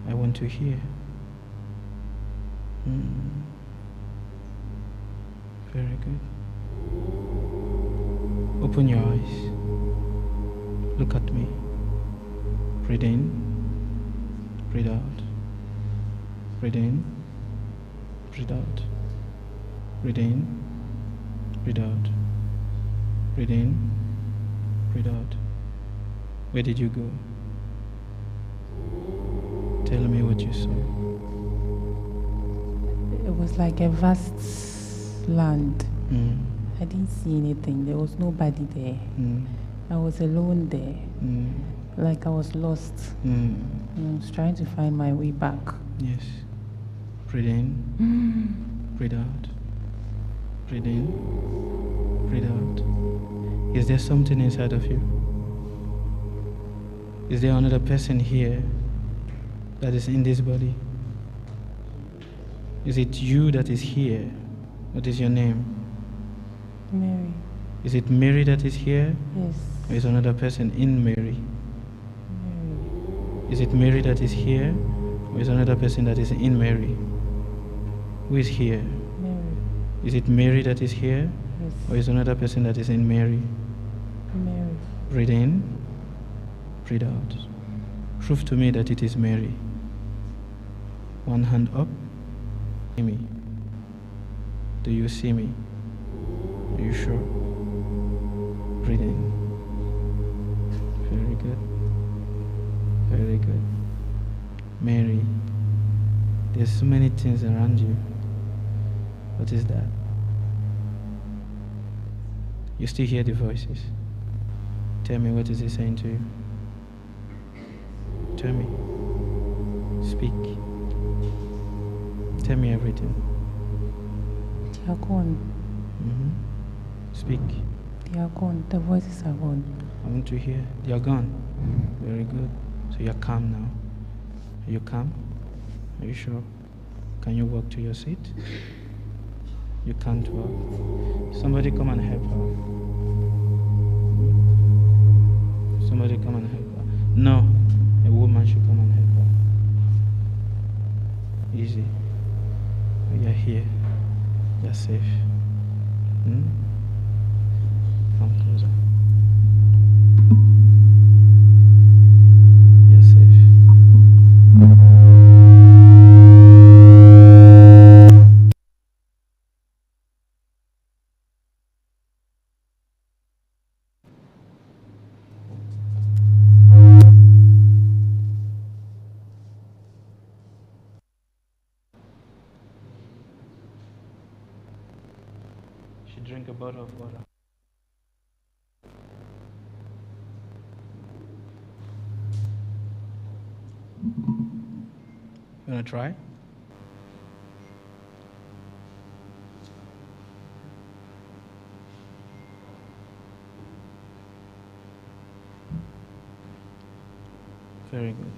I want to hear. Very good. Open your eyes. Look at me. Breathe in. Breathe out. Breathe in. Breathe out. Breathe in. Breathe out. Breathe in. Breathe out. Where did you go? Tell me what you saw. It was like a vast land. I didn't see anything. There was nobody there. I was alone there. Like I was lost. I was trying to find my way back. Yes. Breathe in. Breathe out. Breathe in. Breathe out. Is there something inside of you? Is there another person here that is in this body? Is it you that is here? What is your name? Mary. Is it Mary that is here? Yes. Or is another person in Mary? Is it Mary that is here? Or is another person that is in Mary? Who is here? Mary. Is it Mary that is here? Yes. Or is another person that is in Mary? Mary. Breathe in, breathe out. Prove to me that it is Mary. One hand up. See me. Do you see me? Are you sure? Breathe in. Very good. Very good. Mary, there's so many things around you. What is that? You still hear the voices. Tell me, what is it saying to you? Tell me. Speak. Tell me everything. They are gone. Speak. They are gone. The voices are gone. I want to hear. They are gone. Very good. So you're calm now. Are you calm? Are you sure? Can you walk to your seat? You can't walk. Somebody come and help her. Somebody come and help her. No, a woman should come and help her. Easy. You're here. You're safe. Come closer. You're safe. She drink a bottle of water. You wanna try? Very good.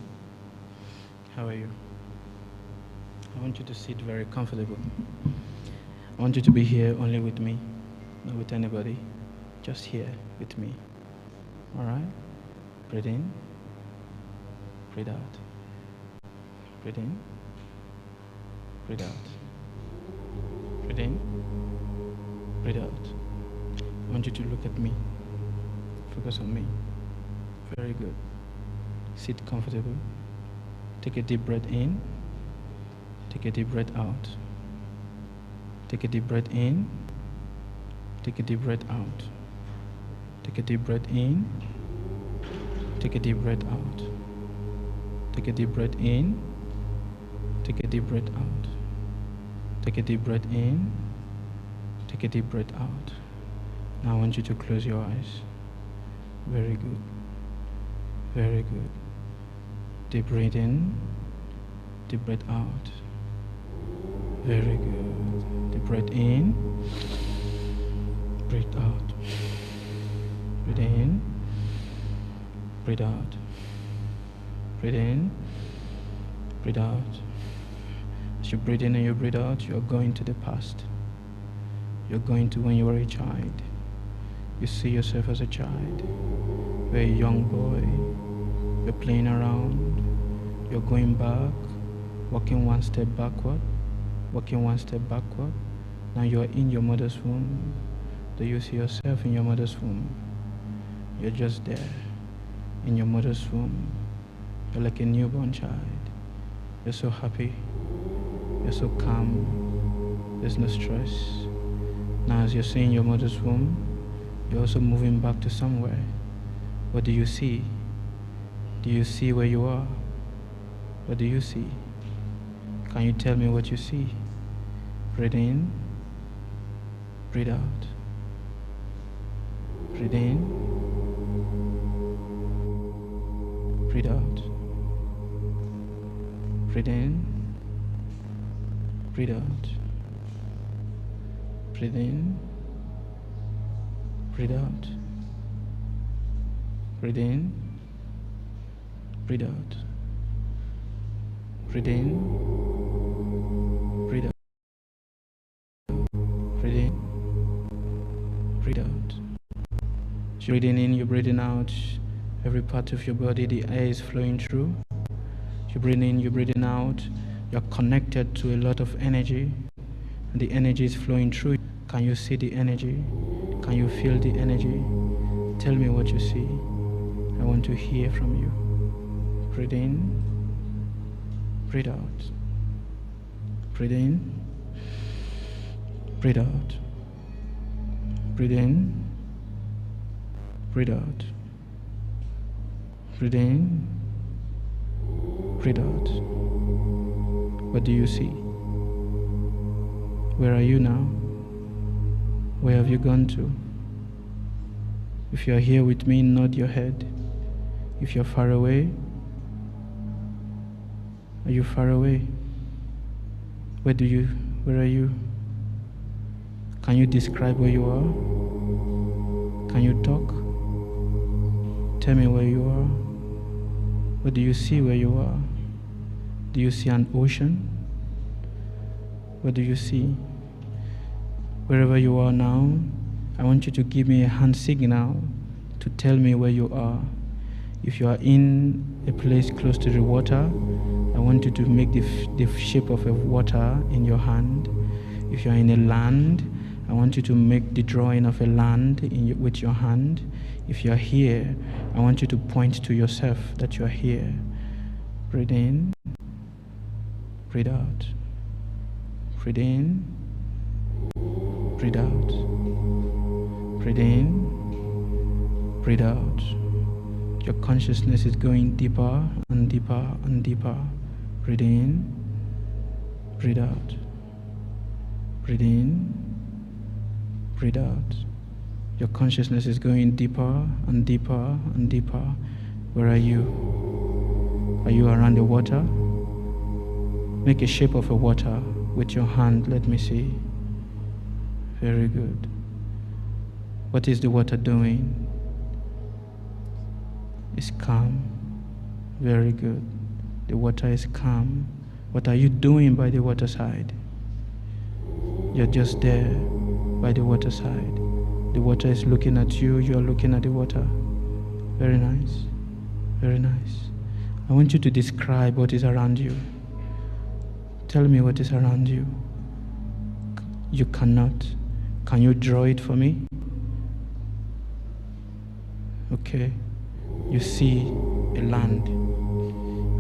How are you? I want you to sit very comfortable. I want you to be here only with me, not with anybody. Just here with me. All right? Breathe in. Breathe out. Breathe in. Breathe out. Breathe in. Breathe out. I want you to look at me. Focus on me. Very good. Sit comfortable. Take a deep breath in. Take a deep breath out. Take a deep breath in. Take a deep breath out. Take a deep breath in. Take a deep breath out. Take a deep breath in. Take a deep breath out. Take a deep breath in. Take a deep breath out. Now I want you to close your eyes. Very good. Very good. Deep breath in. Deep breath out. Very good. Deep breath in. Breathe out. Breathe in. Breathe out. Breathe in. Breathe out. As you breathe in and you breathe out, you are going to the past. You're going to when you were a child. You see yourself as a child. You're a young boy. You're playing around. You're going back, walking one step backward, walking one step backward. Now you are in your mother's womb. Do you see yourself in your mother's womb? You're just there, in your mother's womb. You're like a newborn child. You're so happy. You're so calm. There's no stress. Now as you're seeing your mother's womb, you're also moving back to somewhere. What do you see? Do you see where you are? What do you see? Can you tell me what you see? Breathe in. Breathe out. Breathe in. Breathe out. Breathe in. Breathe out. Breathe in. Breathe out. Breathe in. Breathe out. Breathe in. Breathe out. Breathe in. Breathe out. As you're breathing in, you're breathing out. Every part of your body, the air is flowing through. You're breathing in, you're breathing out. You're connected to a lot of energy. And the energy is flowing through. Can you see the energy? Can you feel the energy? Tell me what you see. I want to hear from you. Breathe in. Breathe out. Breathe in. Breathe out. Breathe in. Breathe out. Breathe in. Breathe out. What do you see? Where are you now? Where have you gone to? If you are here with me, nod your head. If you're far away, are you far away? Where are you? Can you describe where you are? Can you talk? Tell me where you are. What do you see where you are? Do you see an ocean? What do you see? Wherever you are now, I want you to give me a hand signal to tell me where you are. If you are in a place close to the water, I want you to make the shape of a water in your hand. If you are in a land, I want you to make the drawing of a land with your hand. If you are here, I want you to point to yourself that you are here. Breathe in. Breathe out. Breathe in. Breathe out. Breathe in. Breathe out. Your consciousness is going deeper and deeper and deeper. Breathe in. Breathe out. Breathe in. Breathe out. Your consciousness is going deeper and deeper and deeper. Where are you? Are you around the water? Make a shape of a water with your hand. Let me see. Very good. What is the water doing? It's calm. Very good. The water is calm. What are you doing by the waterside? You're just there by the waterside. The water is looking at you, you are looking at the water. Very nice. Very nice. I want you to describe what is around you. Tell me what is around you. You cannot. Can you draw it for me? Okay. You see a land.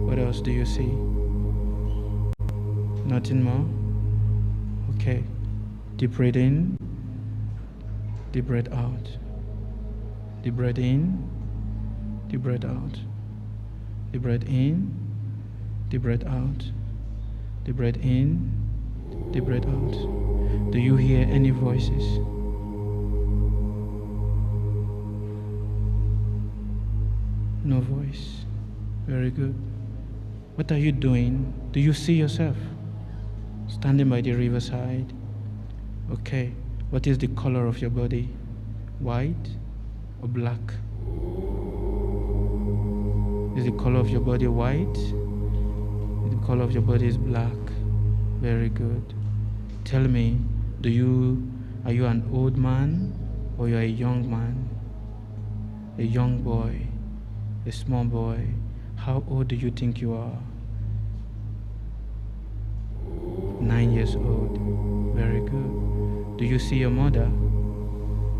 What else do you see? Nothing more? Okay. Deep breath in. Deep breath out. Deep breath in. Deep breath out. Deep breath in. Deep breath out. Deep breath in. Deep breath out. Do you hear any voices? No voice. Very good. What are you doing? Do you see yourself? Standing by the riverside. Okay. What is the color of your body? White or black? Is the color of your body white? The color of your body is black. Very good. Tell me, are you an old man or you're a young man? A young boy, a small boy. How old do you think you are? 9 years old. Very good. Do you see your mother?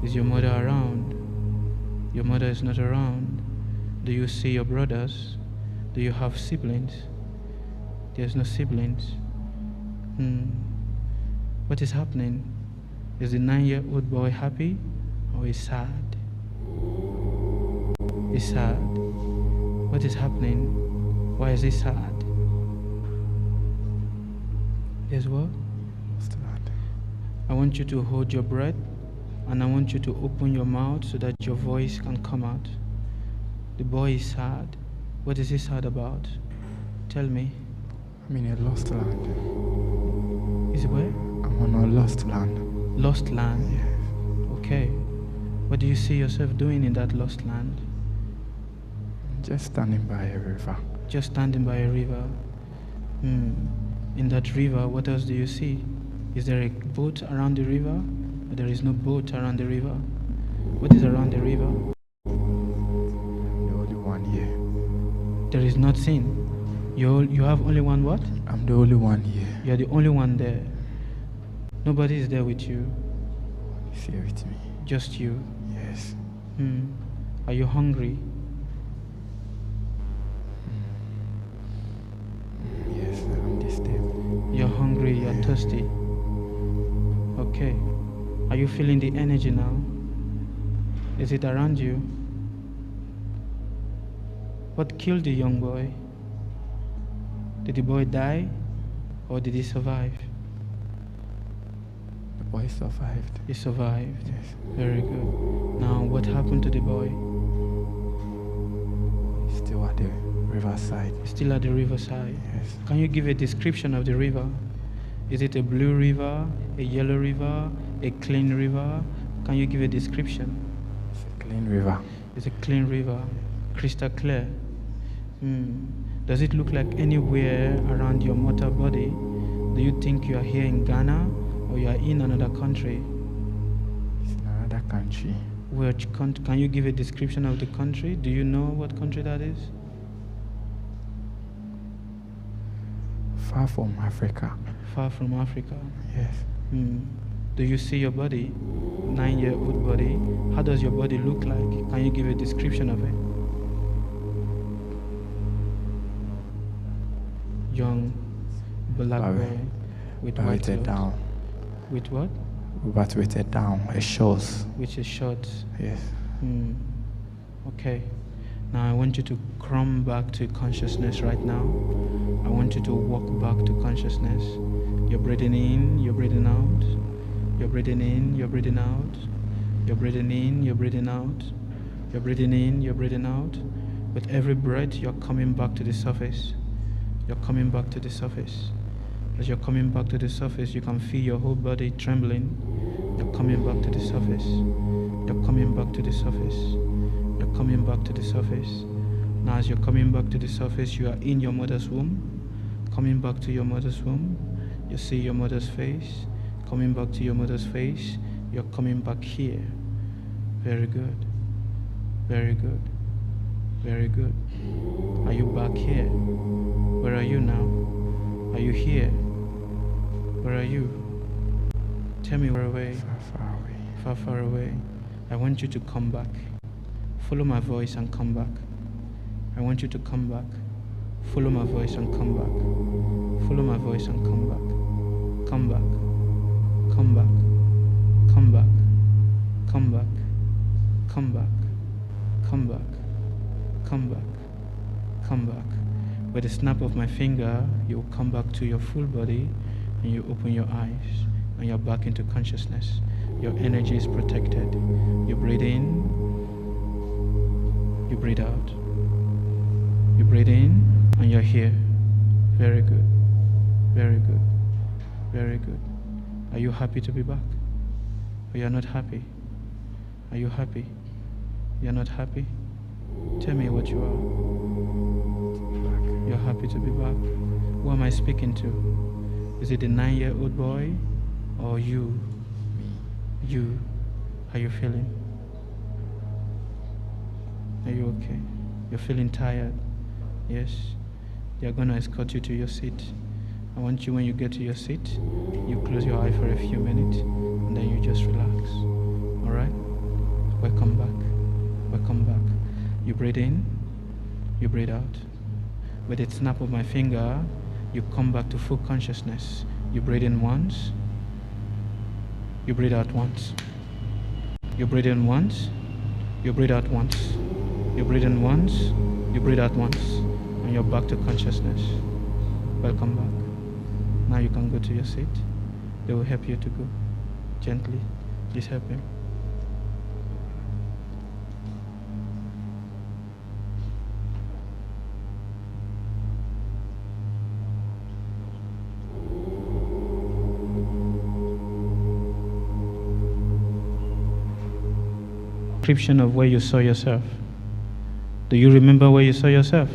Is your mother around? Your mother is not around. Do you see your brothers? Do you have siblings? There's no siblings. What is happening? Is the 9-year-old boy happy or is sad? He's sad. What is happening? Why is he sad? Guess what? I want you to hold your breath and I want you to open your mouth so that your voice can come out. The boy is sad. What is he sad about? Tell me. I'm in a lost land. Is it where? I'm on a lost land. Lost land? Yes. Okay. What do you see yourself doing in that lost land? Just standing by a river. Just standing by a river. In that river, what else do you see? Is there a boat around the river? Or there is no boat around the river? What is around the river? I'm the only one here. There is nothing. You have only one what? I'm the only one here. You're the only one there. Nobody is there with you. He's here with me. Just you. Yes. Are you hungry? Yes, I'm disturbed. You're hungry, you're thirsty. Okay. Are you feeling the energy now? Is it around you? What killed the young boy? Did the boy die or did he survive? The boy survived. He survived. Yes. Very good. Now, what happened to the boy? He's still at the riverside. He's still at the riverside. Yes. Can you give a description of the river? Is it a blue river, a yellow river, a clean river? Can you give a description? It's a clean river. It's a clean river, crystal clear. Does it look like anywhere around your mortal body? Do you think you are here in Ghana or you are in another country? It's in another country. Can you give a description of the country? Do you know what country that is? Far from Africa. Far from Africa. Yes. Do you see your body? 9-year-old body. How does your body look like? Can you give a description of it? Young, black boy with white clothes. Down. With what? But weighted down, a short. Which is short. Yes. Okay. Now I want you to come back to consciousness right now. I want you to walk back to consciousness. You're breathing in, you're breathing out. You're breathing in, you're breathing out. You're breathing in, you're breathing out. You're breathing in, you're breathing out. With every breath, you're coming back to the surface. You're coming back to the surface. As you're coming back to the surface, you can feel your whole body trembling. You're coming back to the surface. You're coming back to the surface. You're coming back to the surface. Now as you're coming back to the surface, you are in your mother's womb. Coming back to your mother's womb, you see your mother's face. Coming back to your mother's face, you're coming back here. Very good. Very good. Very good. Are you back here? Where are you now? Are you here? Where are you? Tell me where away. Far away. Far, far away. I want you to come back. Follow my voice and come back. I want you to come back. Follow my voice and come back. Follow my voice and come back. Come back. Come back. Come back. Come back. Come back. Come back. Come back. Come back. With the snap of my finger, you will come back to your full body and you open your eyes and you're back into consciousness. Your energy is protected. You breathe in, you breathe out. You breathe in and you're here. Very good. Very good. Very good. Are you happy to be back? Or you're not happy? Are you happy? You're not happy? Tell me what you are. You're happy to be back. Who am I speaking to? Is it the 9-year-old boy or you? You. How are you feeling? Are you okay? You're feeling tired? Yes? They're going to escort you to your seat. I want you, when you get to your seat, you close your eye for a few minutes and then you just relax. Alright? Welcome back. Welcome back. You breathe in, you breathe out. With the snap of my finger, you come back to full consciousness. You breathe in once, you breathe out once. You breathe in once, you breathe out once. You breathe in once, you breathe out once. And you're back to consciousness. Welcome back. Now you can go to your seat. They will help you to go. Gently. Please help him. Description of where you saw yourself. Do you remember where you saw yourself?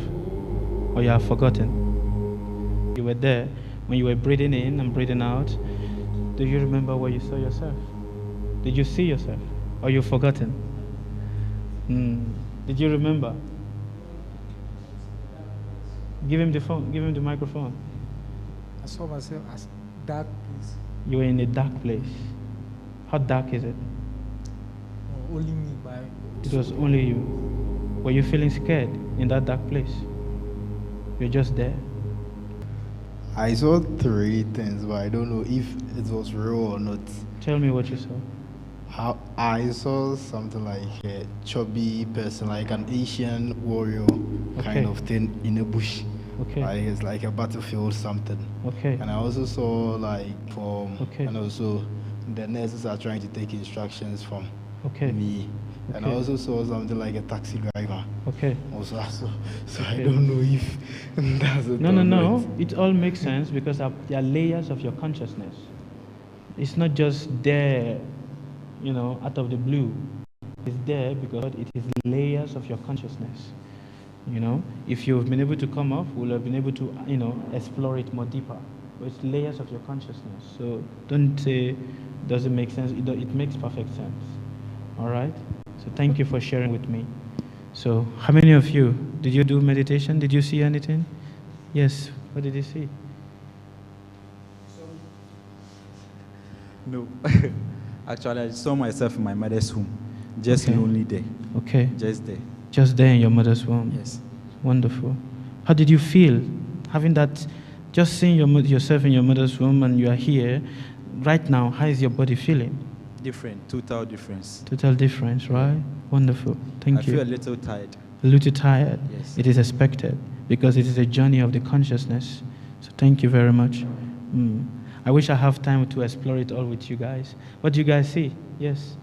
Or you have forgotten? You were there when you were breathing in and breathing out. Do you remember where you saw yourself? Did you see yourself? Or you've forgotten? Did you remember? Give him the phone, give him the microphone. I saw myself as dark place. You were in a dark place. How dark is it? Only me by. It was only you. Were you feeling scared in that dark place? You're just there. I saw 3 things, but I don't know if it was real or not. Tell me what you saw. I saw something like a chubby person, like an Asian warrior kind of thing in a bush. Okay. Like it's like a battlefield something. Okay. And I also saw like and also the nurses are trying to take instructions from me. And I also saw something like a taxi driver. Okay. Also, so I don't know if that's a No. It all makes sense because there are layers of your consciousness. It's not just there, out of the blue. It's there because it is layers of your consciousness. If you've been able to come up, we'll have been able to, explore it more deeper. But it's layers of your consciousness. So don't say, does it make sense? It makes perfect sense. All right? So thank you for sharing with me. So how many of you, did you do meditation? Did you see anything? Yes. What did you see? No. Actually, I saw myself in my mother's womb. Just lonely there. Okay. Just there. Just there in your mother's womb? Yes. Wonderful. How did you feel having that, just seeing yourself in your mother's womb and you are here, right now, how is your body feeling? Different, total difference. Total difference, right? Wonderful. Thank you. I feel a little tired. A little tired? Yes. It is expected because it is a journey of the consciousness. So thank you very much. I wish I have time to explore it all with you guys. What do you guys see? Yes?